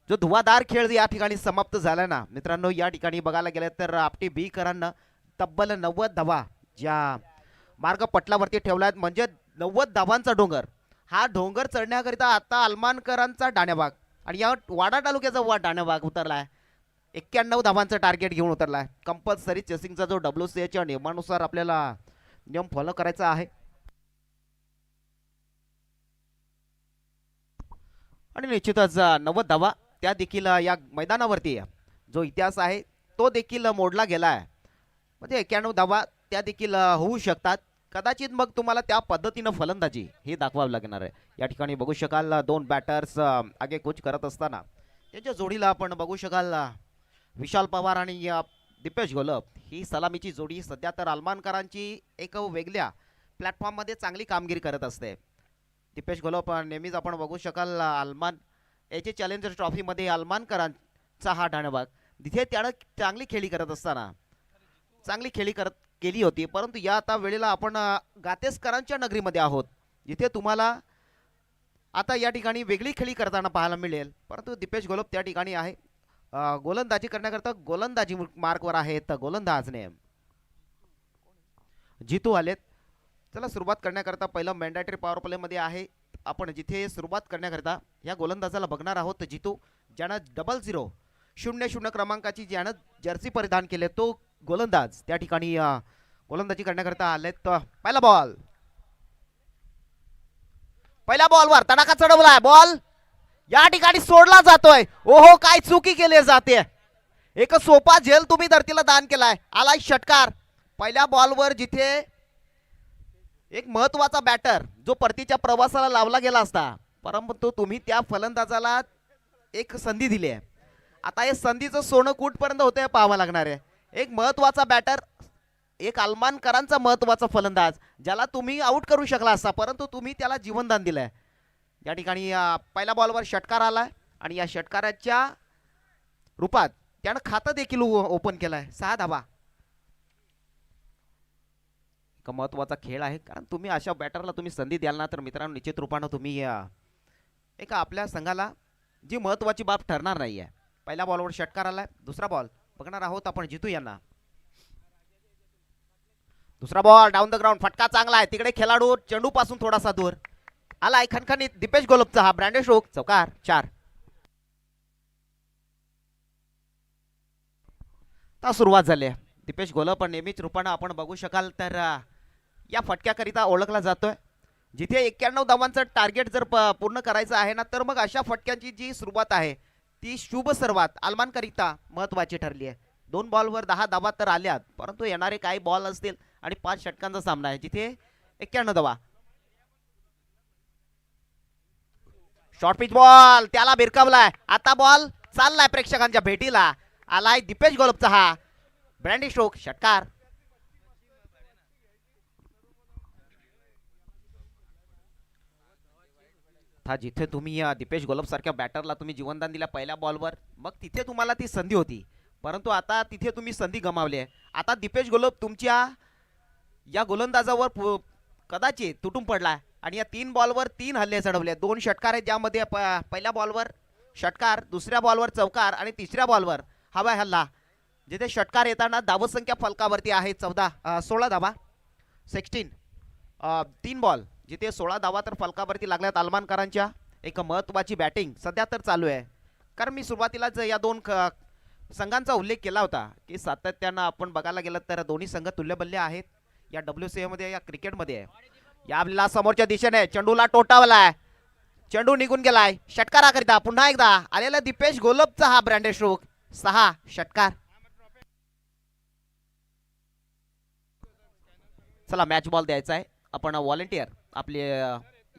जो धुवाधार खेळ या ठिकाणी समाप्त झाला ना मित्रांनो. या ठिकाणी बघायला गेलं तर आपटी बी करांना तब्बल 90 धावा ज्या मार्ग पटलावरती ठेवला म्हणजे 90 धावांचा डोंगर. हा डोंगर चढण्याकरिता आता अलमानकरांचा डाण्याभाग आणि या वाडा तालुक्याचा डाण्याभाग उतरलाय. 91 धावांचं टार्गेट घेऊन उतरलाय. कंपल्सरी चेसिंगचा जो WCAच्या नियमानुसार आपल्याला नियम फॉलो करायचा आहे. आणि निश्चितच 90 धावा त्या देखील या मैदानावरती जो इतिहास आहे तो देखील मोडला गेला आहे. म्हणजे 91 धावा त्या देखील होऊ शकतात. कदाचित मग तुम्हाला त्या पद्धतीनं फलंदाजी हे दाखवावं लागणार आहे. या ठिकाणी बघू शकाल दोन बॅटर्स आगेकूच करत असताना त्याच्या जोडीला आपण बघू शकाल विशाल पवार आणि दीपेश घोलप ही सलामीची जोडी सध्या तर अलमानकरांची एक वेगळ्या प्लॅटफॉर्ममध्ये चांगली कामगिरी करत असते. दीपेश घोलप नेहमीच आपण बघू शकाल याचे चॅलेंजर ट्रॉफीमध्ये अलमानकरांचा हा डाण्याभाग तिथे त्यानं चांगली खेळी करत असताना चांगली खेळी केली होती. परंतु या आता वेळेला आपण गातेसकरांच्या नगरीमध्ये आहोत जिथे तुम्हाला आता या ठिकाणी वेगळी खेळी करताना पाहायला मिळेल. परंतु दीपेश घोलप त्या ठिकाणी आहे. गोलंदाजी करण्याकरता गोलंदाजी मार्कवर आहेत गोलंदाजने जितू आलेत. चला सुरुवात करण्याकरता पहिलं मॅन्डेटरी पॉवर प्ले मध्ये आहे. आपण जिथे सुरुवात करण्याकरता या गोलंदाजाला बघणार आहोत जितू ज्यानं 0000 क्रमांकाची ज्यानं जर्सी परिधान केले तो गोलंदाज त्या ठिकाणी गोलंदाजी करण्याकरता आलेत. पहिला बॉलवर तडाखा चढवलाय. बॉल या ठिकाणी सोडला जातोय. ओहो काय चुकी केली जाते. एक सोपा झेल तुम्ही धरतीला दान केलाय. आलाय षटकार. पहिल्या बॉलवर जिथे एक महत्वाचा बॅटर जो परतीच्या प्रवासाला लावला गेला असता परंतु तुम्ही त्या फलंदाजाला एक संधी दिली आहे. आता हे संधीचं सोनं कुठपर्यंत होतंय पाहावं लागणार आहे. एक महत्वाचा बॅटर एक अलमानकरांचा महत्वाचा फलंदाज ज्याला तुम्ही आउट करू शकला असता परंतु तुम्ही त्याला जीवनदान दिलंय. या ठिकाणी पहिल्या बॉलवर षटकार आलाय आणि या षटकाराच्या रूपात त्यानं खातं देखील ओपन केलंय. 6 धावा. एक महत्वाचा खेळ आहे कारण तुम्ही अशा बॅटरला तुम्ही संधी द्याल ना तर मित्रांनो निश्चित रूपानं तुम्ही एक आपल्या संघाला जी महत्वाची बाब ठरणार नाहीये. पहिल्या बॉलवर षटकार आलाय. दुसरा बॉल बघणार आहोत आपण जितू यांना. दुसरा बॉल डाऊन द ग्राउंड. फटका चांगला आहे. तिकडे खेळाडू चेंडू पासून थोडासा दूर आलाय. खणखणीत दीपेश घोलपचा हा ब्रँडेड स्ट्रोक. चौकार. 4. आता सुरुवात झाली आहे. दीपेश घोलप नेहमीच रूपानं आपण बघू शकाल तर या फटक्याकरिता ओळखला जातोय. जिथे 91 धावांचं टार्गेट जर पूर्ण करायचं आहे ना तर मग अशा फटक्यांची जी सुरुवात आहे ती शुभ सुरुवात अलमानकरिता महत्वाची ठरली आहे. 2 बॉलवर 10 धावा तर आल्यात परंतु येणारे काही बॉल असतील आणि 5 षटकांचा सामना आहे जिथे 91 धावा. शॉर्ट पिच बॉल त्याला भिरकावलाय. आता बॉल चाललाय प्रेक्षकांच्या भेटीला. आलाय दीपेश घोलपचा हा ब्रँडी स्ट्रोक. षटकार. जिथे तुम्ही दीपेश घोलप सारख्या बॅटरला तुम्ही जीवनदान दिल्या पहिल्या बॉलवर मग तिथे तुम्हाला ती संधी होती परंतु आता तिथे तुम्ही संधी गमावली आहे. आता दीपेश घोलप तुमच्या या गोलंदाजावर कदाचित तुटून पडला आणि या 3 बॉलवर 3 हल्ले चढवले. 2 षटकार आहेत ज्यामध्ये पहिल्या बॉलवर षटकार, दुसऱ्या बॉलवर चौकार आणि तिसऱ्या बॉलवर हवाय हल्ला. जिथे षटकार येताना धावसंख्या फलकावरती आहे 16 धावा. 16. 3 बॉल जिथे 16 धावा तर फलकावरती लागल्यात अलमानकरांच्या. एक महत्वाची बॅटिंग सध्या तर चालू आहे कारण मी सुरुवातीलाच या 2 संघांचा उल्लेख केला होता की सातत्यानं आपण बघायला गेलं तर दोन्ही संघ तुल्यबल्य आहेत या WCA मध्ये या क्रिकेटमध्ये. याला समोरच्या दिशेने चेंडूला टोटावलाय. चेंडू निघून गेलाय. षटकाराकरिता पुन्हा एकदा आलेला दीपेश गोलपचा हा ब्रँडेड स्ट्रोक. 6 षटकार. चला मॅच बॉल द्यायचा आहे. आपण व्हॉलंटियर आपले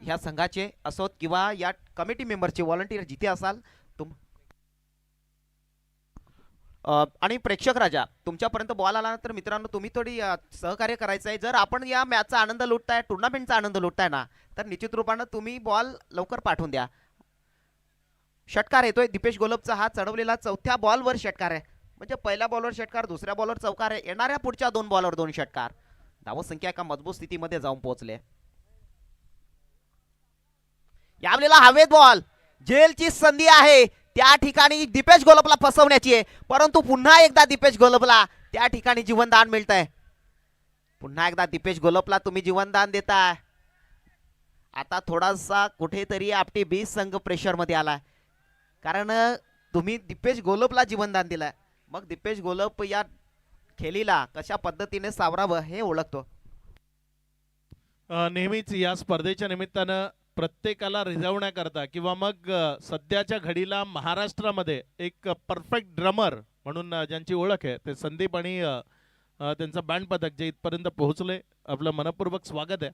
ह्या संघाचे असोत किंवा या कमिटी मेंबरचे व्हॉलंटियर जिथे असाल आणि प्रेक्षक राजा तुमच्यापर्यंत बॉल आला तर मित्रांनो तुम्ही थोडी सहकार्य करायचं आहे. जर आपण या मॅचचा आनंद लुटताय, टुर्नामेंटचा आनंद लुटताय ना, तर निश्चित रूपानं तुम्ही बॉल लवकर पाठवून द्या. षटकार येतोय दीपेश गोलपचा. हा चढवलेला चौथ्या बॉलवर षटकार आहे. म्हणजे पहिल्या बॉलवर षटकार, दुसऱ्या बॉलवर चौकार आहे. येणाऱ्या पुढच्या 2 बॉलवर 2 षटकार. धावसंख्या एका मजबूत स्थितीमध्ये जाऊन पोहोचले. यावेळेला हवेत बॉल. जेलची संधी आहे त्या ठिकाणी दीपेश गोलपला फसवण्याची आहे, परंतु पुन्हा एकदा दीपेश गोलपला त्या ठिकाणी जीवनदान मिळतंय. पुन्हा एकदा दीपेश गोलपला तुम्ही जीवनदान देताय. आता थोडासा कुठेतरी आपटी बी संघ प्रेशर मध्ये आलाय, कारण तुम्ही दीपेश गोलपला जीवनदान दिलंय. मग दीपेश गोलप या खेळीला कशा पद्धतीने सावरावं हे ओळखतो. नेहमीच या स्पर्धेच्या निमित्तानं प्रत्येकाला रिझवण्याकरता किंवा मग सध्याच्या घडीला महाराष्ट्रामध्ये एक परफेक्ट ड्रमर म्हणून ज्यांची ओळख आहे ते संदीप आणि त्यांचं बँड पथक जे इथपर्यंत पोहोचले, आपलं मनपूर्वक स्वागत आहे.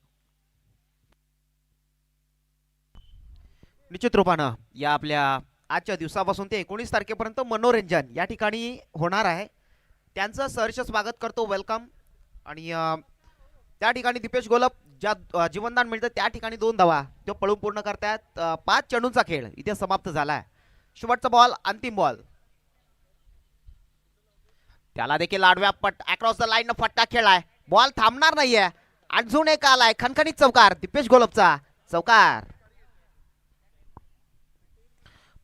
निश्चित रूपानं या आपल्या आजच्या दिवसापासून ते 19 तारखेपर्यंत मनोरंजन या ठिकाणी होणार आहे. त्यांचं सहर्ष स्वागत करतो, वेलकम. आणि त्या ठिकाणी दीपेश गोलप ज्या जीवनदान मिळतं त्या ठिकाणी 2 धावा तो पळून पूर्ण करतात. 5 चेंडूंचा खेळ इथे समाप्त झालाय. शेवटचा बॉल, अंतिम बॉल. त्याला देखील आडव्या पट अक्रॉस द लाईन फटका खेळलाय. बॉल थांबणार नाहीये. अजून एक आलाय खणखणीत चौकार दीपेश गोलपचा. चौकार.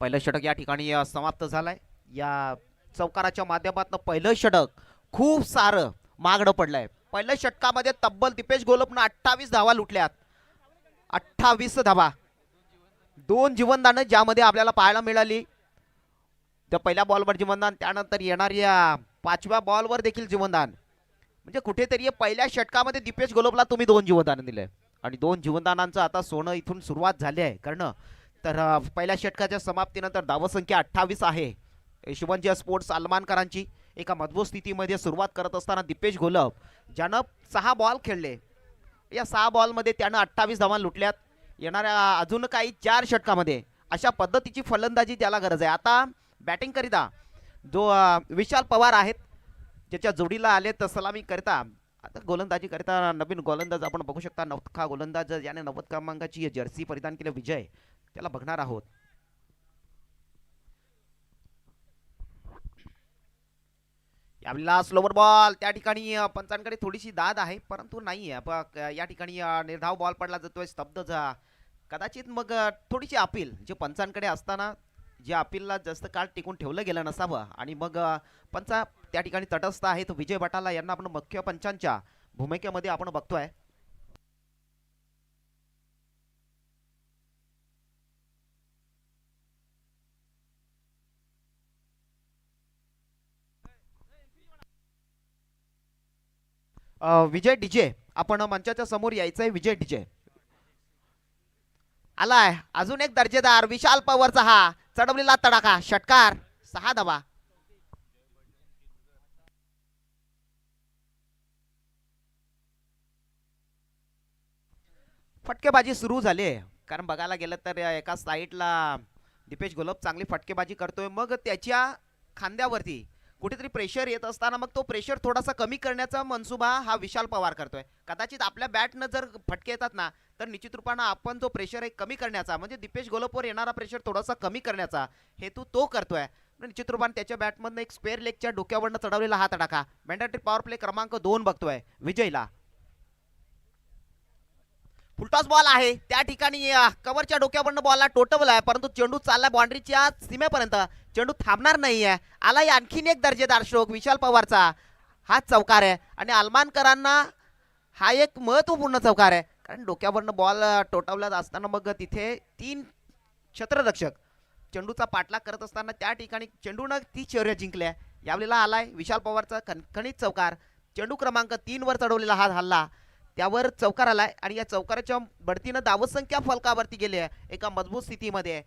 पहिलं षटक या ठिकाणी समाप्त झालंय. या चौकाराच्या माध्यमातून पहिलं षटक खूप सारं मागणं पडलंय. पहिल्या षटकामध्ये तब्बल दीपेश गोलपनं 28 धावा लुटल्यात. 28 धावा, 2 जीवनदानं ज्यामध्ये आपल्याला पाहायला मिळाली. त्या पहिल्या बॉलवर जीवनदान, त्यानंतर येणाऱ्या 5व्या बॉलवर देखील जीवनदान. म्हणजे कुठेतरी पहिल्या षटकामध्ये दीपेश गोलपला तुम्ही 2 जीवनदान दिले आणि 2 जीवनदानांचं आता सोनं इथून सुरुवात झाली आहे करणं. तर पहिल्या षटकाच्या समाप्तीनंतर धावसंख्या 28 आहे. शिवंजी स्पोर्ट्स अलमानकरांची एका मजबूत स्थितीमध्ये सुरुवात करत असताना दीपेश गोलप ज्यानं 6 बॉल खेळले, या 6 बॉलमध्ये त्यानं 28 धावा लुटल्यात. येणाऱ्या अजून काही 4 षटकामध्ये अशा पद्धतीची फलंदाजी त्याला गरज आहे. आता बॅटिंग करिता जो विशाल पवार आहेत, ज्याच्या जोडीला आले तर सलामी करता. आता गोलंदाजी करता नवीन गोलंदाज आपण बघू शकता. नवखा गोलंदाज ज्याने 90 क्रमांकाची जर्सी परिधान केली, विजय, त्याला बघणार आहोत. यावेळेला स्लोवर बॉल. त्या ठिकाणी पंचांकडे थोडीशी दाद आहे, परंतु नाही आहे. या ठिकाणी निर्धाव बॉल पडला जातोय, स्तब्ध जा. कदाचित मग थोडीशी अपील जे पंचांकडे असताना जे अपीलला जास्त काळ टिकून ठेवलं गेलं नसावं आणि मग पंचा त्या ठिकाणी तटस्थ आहेत. विजय बटाला यांना आपण मुख्य पंचांच्या भूमिकेमध्ये आपण बघतोय. विजय डीजे आपण मंचाच्या समोर यायचंय. विजय डीजे आलाय. अजून एक दर्जेदार विशाल पवारचा हा चढवलेला तडाखा षटकार. 6 धावा. फटकेबाजी सुरू झाली आहे, कारण बघायला गेलं तर एका साईडला दीपेश गोलप चांगली फटकेबाजी करतोय, मग त्याच्या खांद्यावरती कुठेतरी प्रेशर येत असताना मग तो प्रेशर थोडासा कमी करण्याचा मनसुबा हा विशाल पवार करतोय. कदाचित आपल्या बॅटनं जर फटके येतात ना, तर निश्चित रूपानं आपण जो प्रेशर आहे कमी करण्याचा, म्हणजे दीपेश गोलपवर येणारा प्रेशर थोडासा कमी करण्याचा हेतू तो करतोय. निश्चित रूपाने त्याच्या बॅटमधनं एक स्पेअर लेगच्या डोक्यावरनं चढवलेला हा तडाखा. मॅन्डेटरी पॉवर प्ले क्रमांक 2 बघतोय विजयला. फुलटॉस बॉल आहे. त्या ठिकाणी कव्हरच्या डोक्यावरनं बॉलला टोटवलाय, परंतु चेंडू चाललाय बाउंड्रीच्या सीमेपर्यंत. चेंडू थांबणार नाहीये. आलाय आणखीन एक दर्जेदार स्ट्रोक विशाल पवारचा. हा चौकार आहे आणि अलमानकरांना हा एक महत्वपूर्ण चौकार आहे, कारण डोक्यावरनं बॉल टोटवला असताना मग तिथे 3 क्षेत्ररक्षक चेंडूचा पाठलाग करत असताना त्या ठिकाणी चेंडूनं ती शर्यत जिंकल्या. यावेळेला आलाय विशाल पवारचा खणखणीत चौकार. चेंडू क्रमांक 3 वर चढवलेला हा हल्ला त्यावर चौकार आलाय आणि या चौकाराच्या बढतीनं धावसंख्या फलकावरती गेली आहे एका मजबूत स्थितीमध्ये.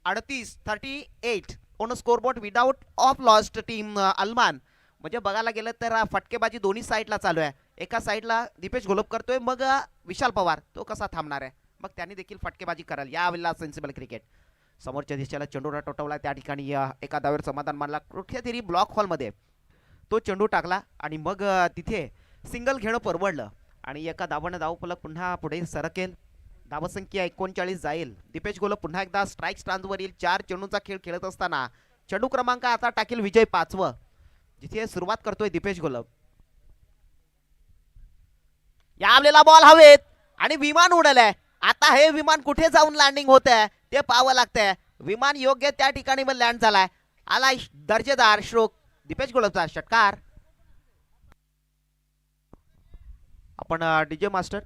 38-38 on scoreboard without of lost team Alman. म्हणजे बघायला गेलं तर फटकेबाजी दोन्ही साईडला चालू आहे. एका साईडला दीपेश घोलप करतोय, मग विशाल पवार तो कसा थांबणार आहे, मग त्यांनी देखील फटकेबाजी कराल. यावेळेला सेन्सिबल क्रिकेट समोरच्या दिशेला चेंडूला टोटवला, त्या ठिकाणी एका धावेवर समाधान मानला. कुठेतरी ब्लॉक हॉलमध्ये तो चेंडू टाकला आणि मग तिथे सिंगल घेणं परवडलं आणि एका धावानं धावफलक पुन्हा पुढे सरकेल. धावसंख्या 39 जाईल. दीपेश घोलप पुन्हा एकदा स्ट्राईक स्टांसवर येईल. 4 चेंडूंचा खेळ खेळत असताना चेंडू क्रमांक आता टाकेल विजय 5वं, जिथे सुरुवात करतोय दीपेश घोलप. यावेळेला बॉल हवेत आणि विमान उडलंय. आता हे विमान कुठे जाऊन लँडिंग होत आहे ते पाहावं लागतंय. विमान योग्य त्या ठिकाणी लँड झालाय. आलाय दर्जेदार स्ट्रोक दीपेश घोलपचा षटकार. आपण डीजे मास्टर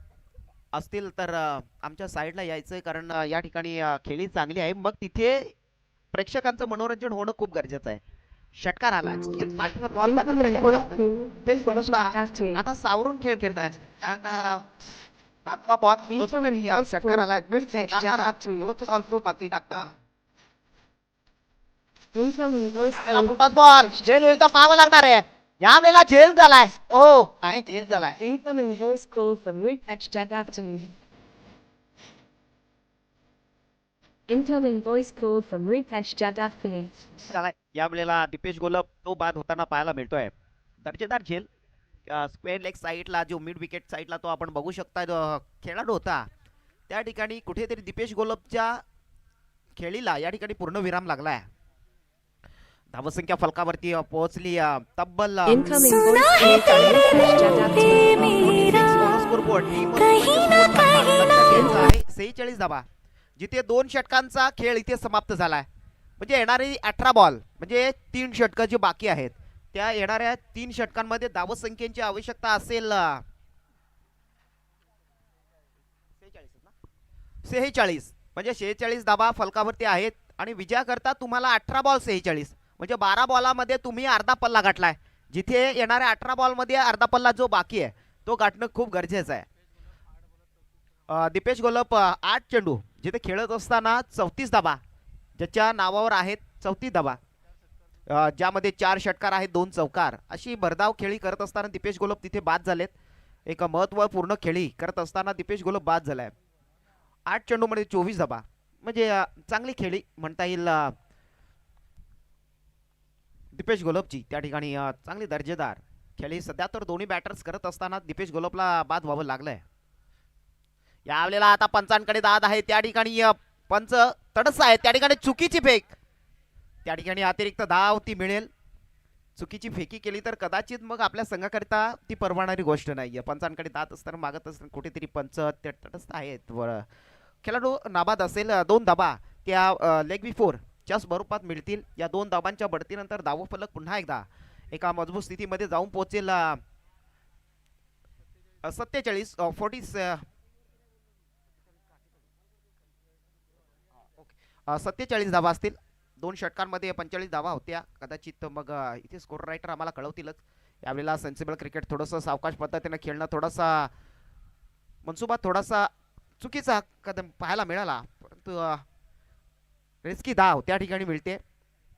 असतील तर आमच्या साईडला यायचंय, कारण या ठिकाणी खेळी चांगली आहे, मग तिथे प्रेक्षकांचं मनोरंजन होणं खूप गरजेचं आहे. षटकार आला. आता सावरून खेळ खेळताय. षटकार आला. बॉल झेल पाहावं लागणार आहे. या वेळेला झेल झालाय. ओ आणि झेल झालाय. Incoming voice call from Rupesh Jadhav. Incoming voice call from Rupesh Jadhav. झालाय. या वेळेला दीपेश घोलप तो बाद होताना पाहायला मिळतोय. दर्जेदार झेल स्क्वेअर लेग साईडला, जो मिड विकेट साईडला तो आपण बघू शकता खेळाडू होता, त्या ठिकाणी कुठेतरी दीपेश घोलपच्या खेळीला या ठिकाणी पूर्ण विराम लागलाय. धावसंख्या फलकावरती पोहोचली तब्बल Incoming voice call from Rupesh Jadhav. 46 धावा, जिथे 2 षटकांचा खेळ इथे समाप्त झालाय. म्हणजे येणारी 18 बॉल म्हणजे 3 षटकं जी बाकी आहेत, त्या येणाऱ्या 3 षटकांमध्ये धावसंख्येची आवश्यकता असेल 46. म्हणजे 46 धावा फलकावरती आहेत आणि विजयाकरता तुम्हाला 18 बॉल 46 म्हणजे 12 बॉलामध्ये तुम्ही अर्धा पल्ला गाठलाय. जिथे येणाऱ्या 18 बॉलमध्ये अर्धा पल्ला जो बाकी आहे तो गाठणं खूप गरजेचं आहे. दीपेश घोलप 8 चेंडू जिथे खेळत असताना 34 धावा ज्याच्या नावावर आहेत, 34 धावा, ज्यामध्ये 4 षटकार आहेत, 2 चौकार, अशी भरधाव खेळी करत असताना दीपेश घोलप तिथे बाद झालेत. एक महत्त्वपूर्ण खेळी करत असताना दीपेश घोलप बाद झालाय. 8 चेंडूमध्ये 24 धावा म्हणजे चांगली खेळी म्हणता येईल दीपेश घोलपची. त्या ठिकाणी चांगली दर्जेदार खेळी. सध्या तर दोन्ही बॅटर्स करत असताना दीपेश घोलपला बाद व्हावं लागलंय. यावेळेला आता पंचांकडे दाद आहे. त्या ठिकाणी पंच तडस आहे. त्या ठिकाणी चुकीची फेक, त्या ठिकाणी अतिरिक्त धाव ती मिळेल. चुकीची फेकी केली तर कदाचित मग आपल्या संघाकरिता ती परवडणारी गोष्ट नाहीये. पंचांकडे दाद असताना मागत असताना कुठेतरी पंच ते तटस्थ आहेत. खेळाडू नाबाद असेल. 2 धाबा त्या लेग बिफोर च्या स्वरूपात मिळतील. या 2 धाबांच्या बढतीनंतर धावफलक पुन्हा एकदा एका मजबूत स्थितीमध्ये जाऊन पोहोचेल. 47 धावा असतील. 2 षटकांमध्ये 45 धावा होत्या. कदाचित मग इथे स्कोर रायटर आम्हाला कळवतीलच. यावेळेला सेन्सिबल क्रिकेट थोडंसं सावकाश पद्धतीने खेळणं, थोडासा मनसुबा थोडासा चुकीचा कदम पाहायला मिळाला, परंतु रिस्की धाव त्या ठिकाणी मिळते.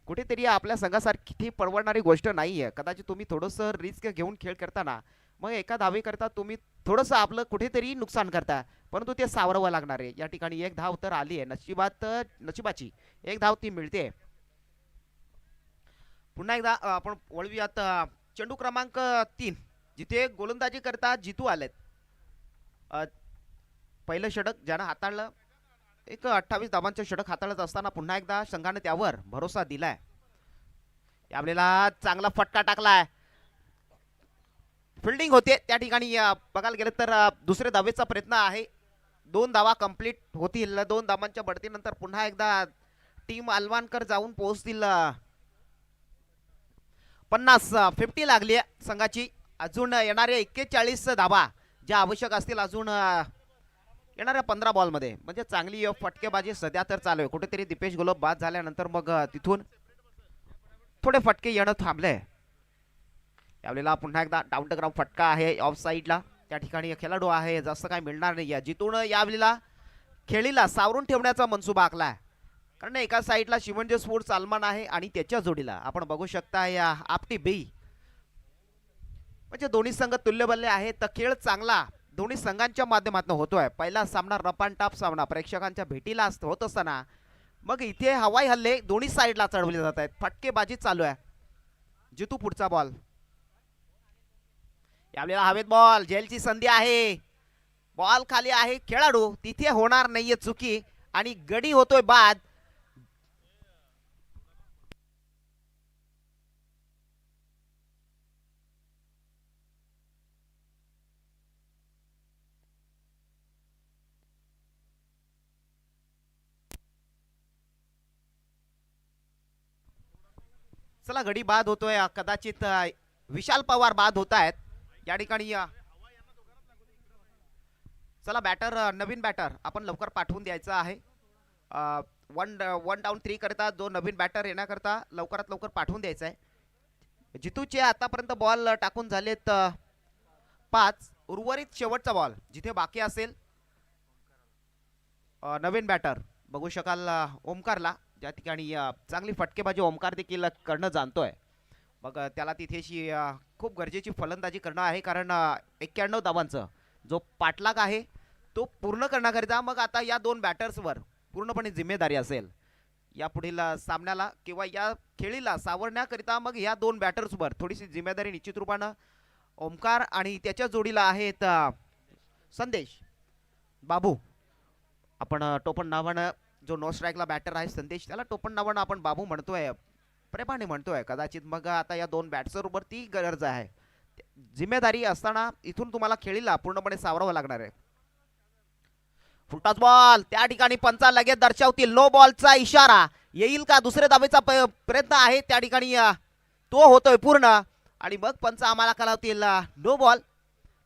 कुठेतरी आपल्या संघासारखी परवडणारी गोष्ट नाही आहे. कदाचित तुम्ही थोडंसं रिस्क घेऊन खेळ करताना मग एका धावेकरता तुम्ही थोडंसं आपलं कुठेतरी नुकसान करता, परंतु ते सावरावं लागणार आहे. या ठिकाणी 1 धाव तर आली आहे. नशिबाची 1 धाव ती मिळते. पुन्हा एकदा आपण वळूयात चेंडू क्रमांक 3 जिथे गोलंदाजी करता जितू आलेत. पहिलं षटक ज्यानं हाताळलं, एक 28 धावांचं षटक हाताळत असताना पुन्हा एकदा संघाने त्यावर भरोसा दिलाय. यावेळेला चांगला फटका टाकलाय. फिल्डिंग होते त्या ठिकाणी. बघायला गेलं तर दुसऱ्या धावेचा प्रयत्न आहे. 2 धावा कंप्लीट होतील. 2 धावांच्या बढतीनंतर पुन्हा एकदा टीम अलवानकर जाऊन पोहोचतील. 50 लागली संघाची. अजून येणारे 41 धावा ज्या आवश्यक असतील अजून येणाऱ्या 15 बॉलमध्ये. म्हणजे चांगली फटकेबाजी सध्या तर चालू आहे. कुठेतरी दीपेश घोलप बाद झाल्यानंतर मग तिथून थोडे फटके येणं थांबले. यावेळेला पुन्हा एकदा डाऊन द ग्राउंड फटका आहे ऑफ साईडला. त्या त्या ठिकाणी खेळाडू आहे, जास्त काय मिळणार नाही जिथून यावेळेला खेळीला सावरून ठेवण्याचा मनसुबा आखला आहे. कारण एका साईडला शिवंजय स्पोर्ट्स सलमान आहे आणि त्याच्या जोडीला आपण बघू शकता या आपटी बी, म्हणजे दोन्ही संघ तुल्यबल्ले आहेत. तर खेळ चांगला दोन्ही संघांच्या माध्यमातून होतोय. पहिला सामना रफ अँड टफ सामना प्रेक्षकांच्या भेटीला होत असताना मग इथे हवाई हल्ले दोन्ही साईडला चढवले जात आहेत. फटकेबाजी चालू आहे. जितू पुढचा बॉल, यावेळेला हवेत बॉल, जेलची संधी आहे, बॉल खाली आहे, खेळाडू तिथे होणार नाहीये चुकी आणि गडी होतोय बाद. चला गडी बाद होतोय. कदाचित विशाल पवार बाद होत आहेत या ठिकाणी. चला बॅटर, नवीन बॅटर आपण लवकर पाठवून द्यायचा आहे. वन डाऊन 3 करता जो नवीन बॅटर येण्याकरता लवकरात लवकर पाठवून द्यायचा आहे. जितूचे आतापर्यंत बॉल टाकून झालेत 5. उर्वरित शेवटचा बॉल जिथे बाकी असेल नवीन बॅटर बघू शकाल ओमकारला, ज्या ठिकाणी चांगली फटकेबाजी ओमकार देखील करणं जाणतोय. मग त्याला तिथेशी खूप गरजेची फलंदाजी करणं आहे, कारण 91 धावांचं जो पाठलाग आहे तो पूर्ण करण्याकरिता मग आता या 2 बॅटर्सवर पूर्णपणे जिम्मेदारी असेल. या पुढील सामन्याला किंवा या खेळीला सावरण्याकरिता मग या 2 बॅटर्सवर थोडीशी जिम्मेदारी निश्चित रूपानं ओमकार आणि त्याच्या जोडीला आहेत संदेश बाबू. आपण टोपण नावानं जो नो स्ट्राईकला बॅटर आहे संदेश, त्याला टोपण नावानं आपण बाबू म्हणतोय, प्रेमाने म्हणतोय. कदाचित मग आता या 2 बॅट्सवर ती गरज आहे. जिम्मेदारी असताना इथून तुम्हाला खेळीला पूर्णपणे सावरावं लागणार आहे. फुलटॉस बॉल, त्या ठिकाणी पंचा लगेच दर्शवतील नो बॉलचा इशारा येईल का. दुसऱ्या धावेचा प्रयत्न आहे त्या ठिकाणी, तो होतोय पूर्ण आणि मग पंच आम्हाला कळवतील नो बॉल.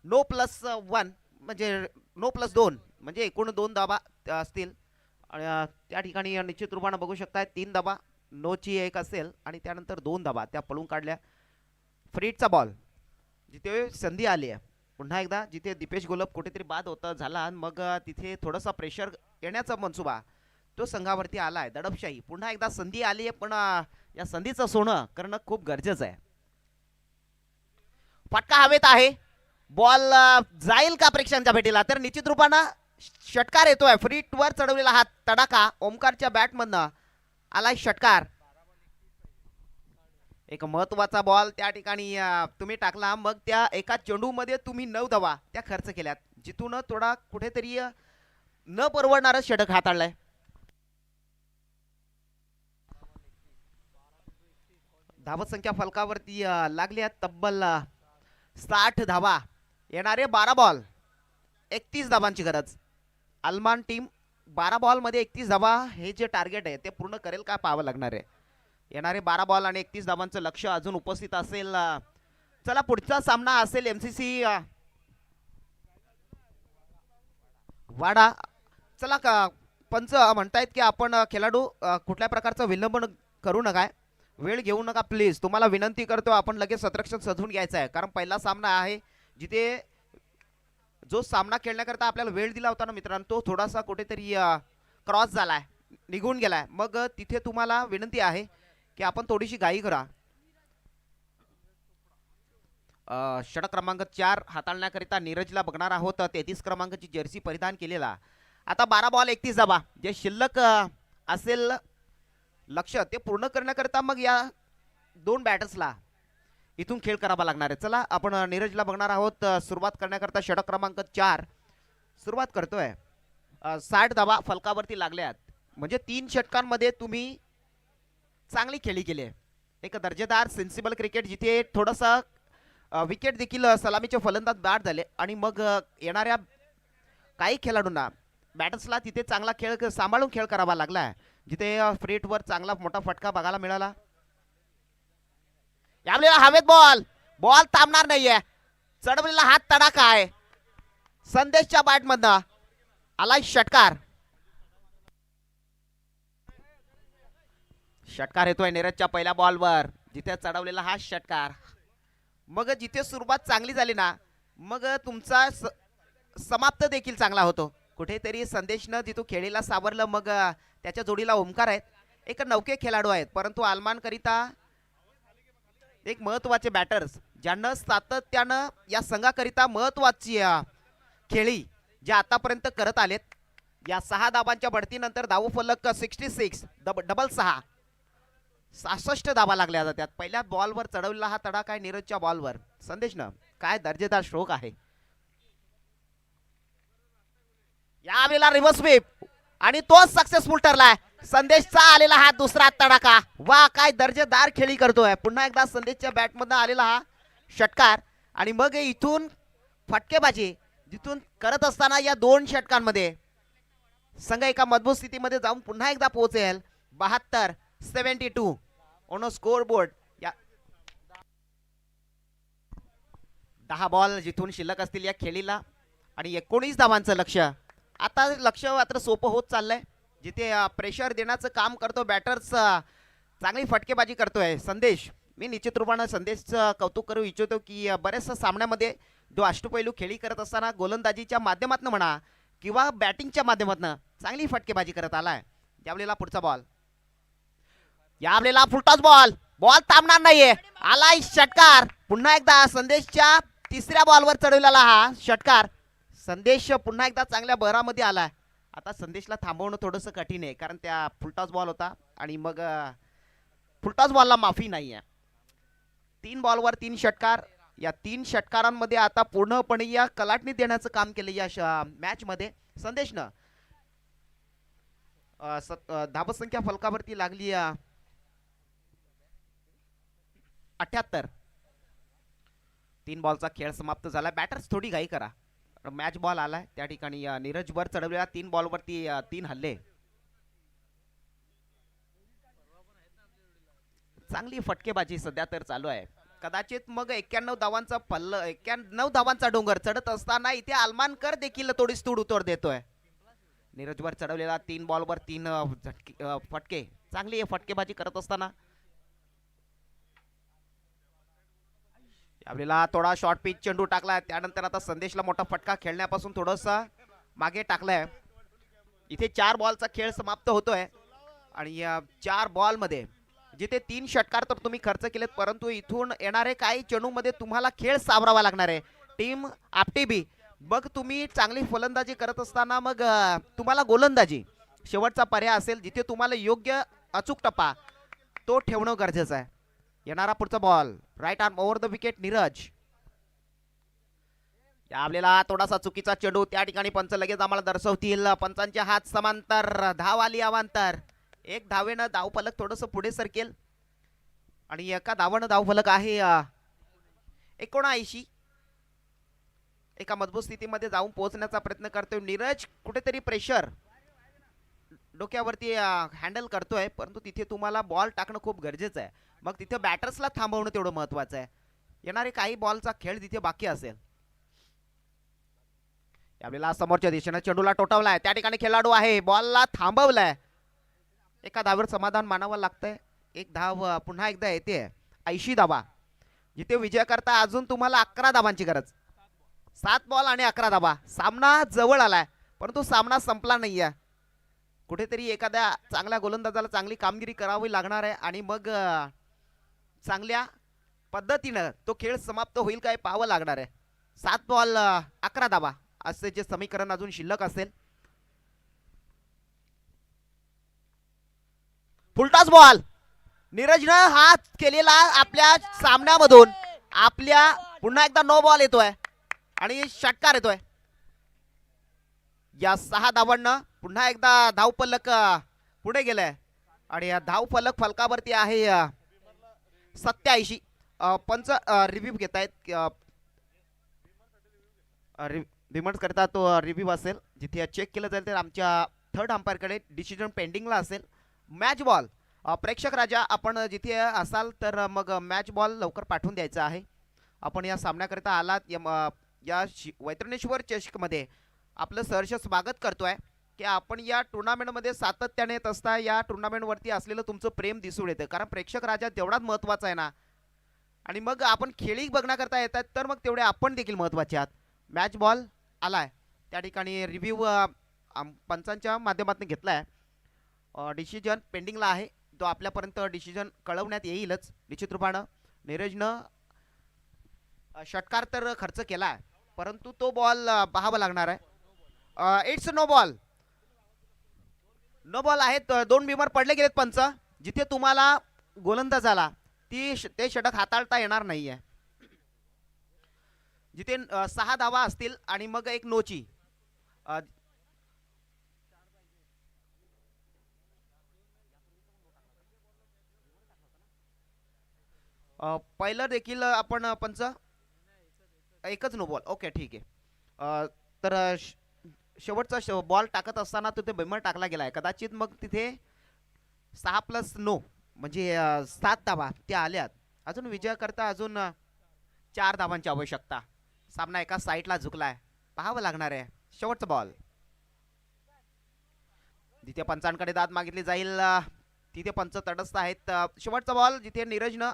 नो +1 म्हणजे नो +2 म्हणजे एकूण 2 धावा असतील. त्या ठिकाणी निश्चित रूपानं बघू शकताय 3 धावा, नोची 1 असेल आणि त्यानंतर 2 धावा त्या पळून काढल्या. फ्रीटचा बॉल जिथे संधी आली आहे पुन्हा एकदा, जिथे दीपेश गोलप कुठेतरी बाद होता झाला, मग तिथे थोडासा प्रेशर येण्याचा मनसुबा तो संघावरती आला आहे. दडपशाही पुन्हा एकदा संधी आली आहे, पण या संधीचं सोनं करणं खूप गरजेचं आहे. फटका हवेत आहे, बॉल जाईल का प्रेक्षकांच्या भेटीला, तर निश्चित रूपानं षटकार येतोय. फ्रीटवर चढवलेला हा तडाखा ओमकारच्या बॅटमधनं आलाय षटकार. एक महत्वाचा बॉल त्या ठिकाणी तुम्ही टाकला, मग त्या एका चेंडूमध्ये तुम्ही 9 धावा त्या खर्च केल्यात, जिथून थोडा कुठेतरी न परवडणारं षटक हाताळलंय. धावत संख्या फलकावरती लागली आहे तब्बल 60 धावा. येणारे 12 बॉल 31 धावांची गरज. अल्मान टीम 12 बॉलमध्ये 31 धावा हे जे टार्गेट आहे ते पूर्ण करेल का पाहावं लागणार आहे. येणारे 12 बॉल आणि 31 धावांचं लक्ष अजून उपस्थित असेल. चला पुढचा सामना असेल MCC वाडा. चला का पंच म्हणतायत की आपण खेळाडू कुठल्या प्रकारचं विलंबन करू नका, वेळ घेऊ नका प्लीज, तुम्हाला विनंती करतो. आपण लगेच सतरक्षण सजवून घ्यायचं आहे, कारण पहिला सामना आहे जिथे जो सामना खेळण्याकरता आपल्याला वेळ दिला होता ना मित्रांनो, तो थोडासा कुठेतरी क्रॉस झालाय, निघून गेलाय. मग तिथे तुम्हाला विनंती आहे की आपण थोडीशी घाई करा. षटक क्रमांक 4 हाताळण्याकरिता नीरजला बघणार आहोत. 33 क्रमांकाची जर्सी परिधान केलेला. आता 12 बॉल 31 धावा जे शिल्लक असेल लक्ष ते पूर्ण करण्याकरिता मग या 2 बॅटर्सला इथून खेळ करावा लागणार आहे. चला आपण नीरजला बघणार आहोत. सुरुवात करण्याकरता षटक क्रमांक 4 सुरुवात करतोय. 60 धावा फलकावरती लागल्यात, म्हणजे 3 षटकांमध्ये तुम्ही चांगली खेळी केली आहे. एक दर्जेदार सेन्सिबल क्रिकेट जिथे थोडासा विकेट देखील सलामीचे फलंदाज बाद झाले आणि मग येणाऱ्या काही खेळाडूंना बॅटर्सला तिथे चांगला खेळ सांभाळून खेळ करावा लागला आहे, जिथे फ्रीटवर चांगला मोठा फटका बघायला मिळाला. यावेळेला हवेत बॉल, बॉल थांबणार नाहीये, चढवलेला हात तडाखा आहे. संदेशच्या बॅटमधनं आलाय षटकार. षटकार येतोय नीरजच्या पहिल्या बॉलवर, जिथे चढवलेला हा षटकार. मग जिथे सुरुवात चांगली झाली ना, मग तुमचा समाप्त देखील चांगला होतो. कुठेतरी संदेशनं जिथून खेळीला सावरलं, मग त्याच्या जोडीला ओमकार आहेत, एक नौके खेळाडू आहेत, परंतु आलमान करिता एक महत्वाचे बॅटर्स ज्यांना सातत्यानं या संघाकरिता महत्वाची खेळी जे आतापर्यंत करत आलेत. या 6 धावांच्या बढतीनंतर धावफलक 66 डबल 6 66 धावा लागल्या जातात. पहिल्या बॉलवर चढवलेला हा तडा काय नीरजच्या बॉलवर संदेशनं काय दर्जेदार स्ट्रोक आहे. यावेळेला रिव्हर्स स्वीप आणि तोच सक्सेसफुल ठरलाय. संदेशचा आलेला हा दुसरा तडाखा. वा काय दर्जेदार खेळी करतोय. पुन्हा एकदा संदेशच्या बॅटमधून आलेला हा षटकार आणि मग इथून फटकेबाजी जिथून करत असताना या 2 षटकांमध्ये संघ एका मजबूत स्थितीमध्ये जाऊन पुन्हा एकदा पोहोचेल. 72-72 ऑन अ स्कोर बोर्ड. या 10 बॉल जिथून शिल्लक असतील या खेळीला आणि 19 धावांचं लक्ष. आता लक्ष मात्र सोपं होत चाललंय. जिथे प्रेशर देण्याचं काम करतो बॅटर्स, चांगली फटकेबाजी करतोय संदेश. मी निश्चित रूपानं संदेशचं कौतुक करू इच्छितो की बऱ्याचशा सामन्यामध्ये जो अष्टपैलू खेळी करत असताना गोलंदाजीच्या माध्यमातून म्हणा किंवा बॅटिंगच्या माध्यमातून चांगली फटकेबाजी करत आलाय. यावेळेला पुढचा बॉल, यावेळेला फुलटॉस बॉल, बॉल थांबणार नाहीये. आलाय षटकार. पुन्हा एकदा संदेशच्या तिसऱ्या बॉलवर चढवलेला हा षटकार. संदेश पुन्हा एकदा चांगल्या बहरामध्ये आलाय. आता संदेशला थांबवणं थोडंसं कठीण आहे कारण त्या फुलटॉस बॉल होता आणि मग फुलटॉस बॉलला माफी नाही आहे. 3 बॉलवर 3 षटकार. या 3 षटकारांमध्ये आता पूर्णपणे या कलाटणी देण्याचं काम केलं या मॅच मध्ये संदेशनं. धावसंख्या फलकावरती लागली 78. 3 बॉलचा खेळ समाप्त झाला. बॅटर्स थोडी घाई करा. मॅच बॉल आलाय त्या ठिकाणी नीरज वर चढवलेला 3 बॉलवरती 3 हल्ले. चांगली फटकेबाजी सध्या तर चालू आहे. कदाचित मग 91 धावांचा 91 धावांचा डोंगर चढत असताना इथे आलमानकर देखील थोडीच तूड उत्तर देतोय. नीरज वर चढवलेला 3 बॉलवर 3 फटके. चांगली फटकेबाजी करत असताना यावेळेला थोडा शॉर्ट पिच चेंडू टाकलाय. त्यानंतर आता संदेशला मोठा फटका खेळण्यापासून थोडंसं मागे टाकलाय. इथे 4 बॉलचा खेळ समाप्त होतोय आणि या 4 बॉल मध्ये जिथे 3 षटकार तर तुम्ही खर्च केलेत, परंतु इथून येणारे काही चेंडूमध्ये तुम्हाला खेळ सावरावा लागणार आहे. टीम आपटी बी मग तुम्ही चांगली फलंदाजी करत असताना मग तुम्हाला गोलंदाजी शेवटचा पर्याय असेल जिथे तुम्हाला योग्य अचूक टप्पा तो ठेवणं गरजेचं आहे. येणारा पुढचा ball right arm over the wicket Neeraj. यावेळेला थोडासा चुकीचा चेंडू. त्या ठिकाणी पंच लगेच आम्हाला दर्शवतील. पंचांचे हात समांतर. धाव आली अवांतर. 1 धावेनं धावफलक थोडंसं पुढे सरकेल आणि एका धावानं धावफलक आहे 79. एका मजबूत स्थितीमध्ये जाऊन पोहोचण्याचा प्रयत्न करतोय नीरज. कुठेतरी प्रेशर डोक्यावरती हँडल करतोय, परंतु तिथे तुम्हाला बॉल टाकणं खूप गरजेचं आहे. मग तिथे बॅटर्सला थांबवणं तेवढं महत्वाचं आहे. येणारे काही बॉलचा खेळ तिथे बाकी असेल. यावेळेला समोरच्या दिशेने चेंडूला टोटावलाय. त्या ठिकाणी खेळाडू आहे, बॉलला थांबवलाय. एका धावेवर समाधान मानावं लागतंय. 1 धाव पुन्हा एकदा येते. 80 धावा. जिथे विजय करता अजून तुम्हाला 11 धावांची गरज. 7 बॉल आणि 11 धावा. सामना जवळ आलाय परंतु सामना संपला नाहीये. कुठेतरी एखाद्या चांगल्या गोलंदाजाला चांगली कामगिरी करावी लागणार आहे आणि मग चांगल्या पद्धतीनं तो खेळ समाप्त होईल काय पाहावं लागणार आहे. 7 बॉल 11 धावा असे जे समीकरण अजून शिल्लक असेल. Full toss ball. नीरजनं हात केलेला आपल्या सामन्यामधून आपल्या पुन्हा एकदा नो बॉल येतोय आणि षटकार येतोय. या 6 धावांना पुन्हा एकदा धावफलक पुढे गेलाय आणि या धावफलक फलकावरती आहे 87. पंच रिव्ह्यू घेत आहेत. विमर्श करता तो रिव्ह्यू असेल जिथे चेक केलं जाईल तर आमच्या थर्ड अंपायरकडे डिसिजन पेंडिंगला असेल. Match ball. प्रेक्षक राजा आपण जिथे असाल तर मग मॅच बॉल लवकर पाठवून द्यायचा आहे. आपण या सामन्याकरिता आलात या वैतरणेश्वर चषकमध्ये आपलं सहर्ष स्वागत करतोय की आपण या टुर्नामेंटमध्ये सातत्याने येत असता या टुर्नामेंटवरती असलेलं तुमचं प्रेम दिसून येतं. कारण प्रेक्षक राजा तेवढाच महत्त्वाचा आहे ना. आणि मग आपण खेळी बघण्याकरता येतात तर मग तेवढे आपण देखील महत्त्वाचे आहात. मॅच बॉल आलाय त्या ठिकाणी रिव्ह्यू पंचांच्या माध्यमातून घेतलाय. डिसिजन पेंडिंगला आहे, तो आपल्यापर्यंत डिसिजन कळवण्यात येईलच निश्चित रूपानं. नीरजनं षटकार तर खर्च केला परंतु तो बॉल पाहावा लागणार आहे. It's no ball. No ball आहेत. 2 बिमर पडले गेलेत पंच. जिथे तुम्हाला गोलंदाजाला ते षटक हाताळता येणार नाहीये, जिथे 6 धावा असतील आणि मग एक नोची. पहिलं देखील आपण पंच एकच नो बॉल. ओके ठीक आहे. तर शेवटचा बॉल टाकत असताना तिथे बेमर टाकला गेलाय. कदाचित मग तिथे 6+9 म्हणजे 7 धावा त्या आल्यात. अजून विजयाकरता अजून 4 धावांची आवश्यकता. सामना एका साईडला झुकलाय, पाहावं लागणार आहे. शेवटचा बॉल जिथे पंचांकडे दाद मागितली जाईल तिथे पंच तटस्थ आहेत. शेवटचा बॉल जिथे नीरजनं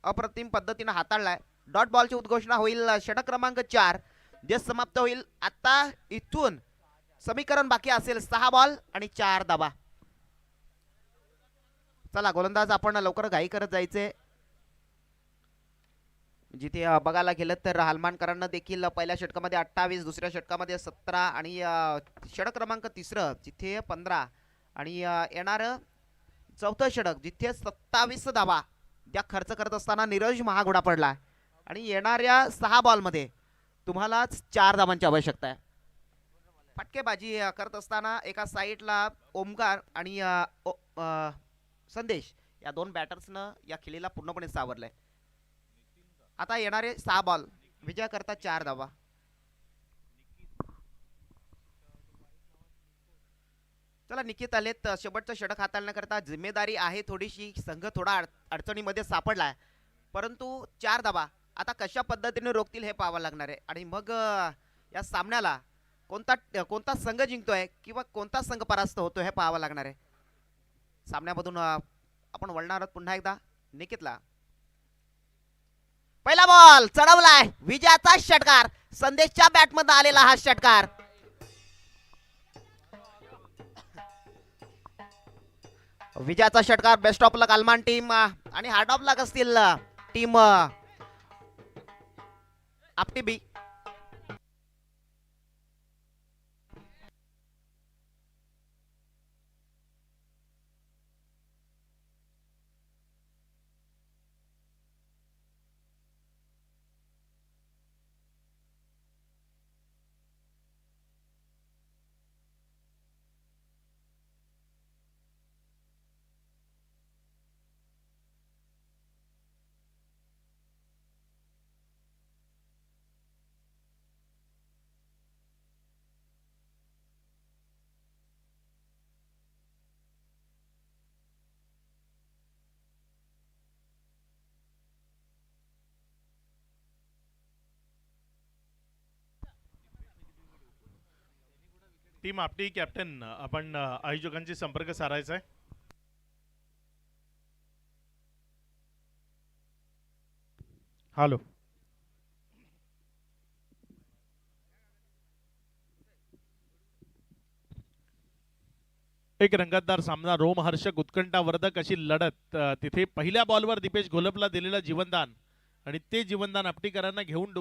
अप्रतिम पद्धतीने हाताळलाय. डॉट बॉलची उद्घोषणा होईल. षटक क्रमांक 4 जे समाप्त होईल. आता इथून समीकरण बाकी असेल 6 बॉल आणि 4 धावा. चला गोलंदाज आपण लवकर घाई करत जायचे. जिथे बघायला गेलं तर हलमानकरांना देखील पहिल्या षटकामध्ये 28, दुसऱ्या षटकामध्ये 17 आणि षटक क्रमांक 3 जिथे 15 आणि येणारं चौथं षटक जिथे 27 धावा त्या खर्च करत असताना नीरज महागुडा पडला. आणि येणाऱ्या 6 बॉलमध्ये तुम्हाला 4 धावांची आवश्यकता आहे. फटकेबाजी करत असताना एका साईडला ओमकार आणि संदेश या 2 बॅटर्सनं या खेळीला पूर्णपणे सावरलंय. आता येणारे 6 बॉल विजयाकरता 4 धावा. चला निकित आलेत. शेवटचं षटक हाताळण्याकरता जिम्मेदारी आहे थोडीशी. संघ थोडा अडचणीमध्ये सापडलाय परंतु 4 धावा आता कशा पद्धतीने रोखतील हे पाहावं लागणार आहे. आणि मग या सामन्याला कोणता संघ जिंकतोय किंवा कोणता संघ परास्त होतोय हे पाहावं लागणार आहे. सामन्यामधून आपण वळणार आहोत पुन्हा एकदा निकितला. पहिला बॉल चढवलाय. विजयाचा षटकार. संदेशच्या बॅटमध्ये आलेला हा षटकार. विजयाचा षटकार. Best of luck Alman team. आणि हार्ड ऑफ लक असतील टीम आपटी बी. टीम आपली कॅप्टन आपण आयोजकांशी संपर्क साधायचा आहे. हॅलो. एक रंगतदार सामना, रोमहर्षक उत्कंठावर्धक अशी लढत. तिथे पहिल्या बॉलवर दीपेश घोलपला दिलेलं जीवनदान आणि ते जीवनदान आपटीकरांना घेऊन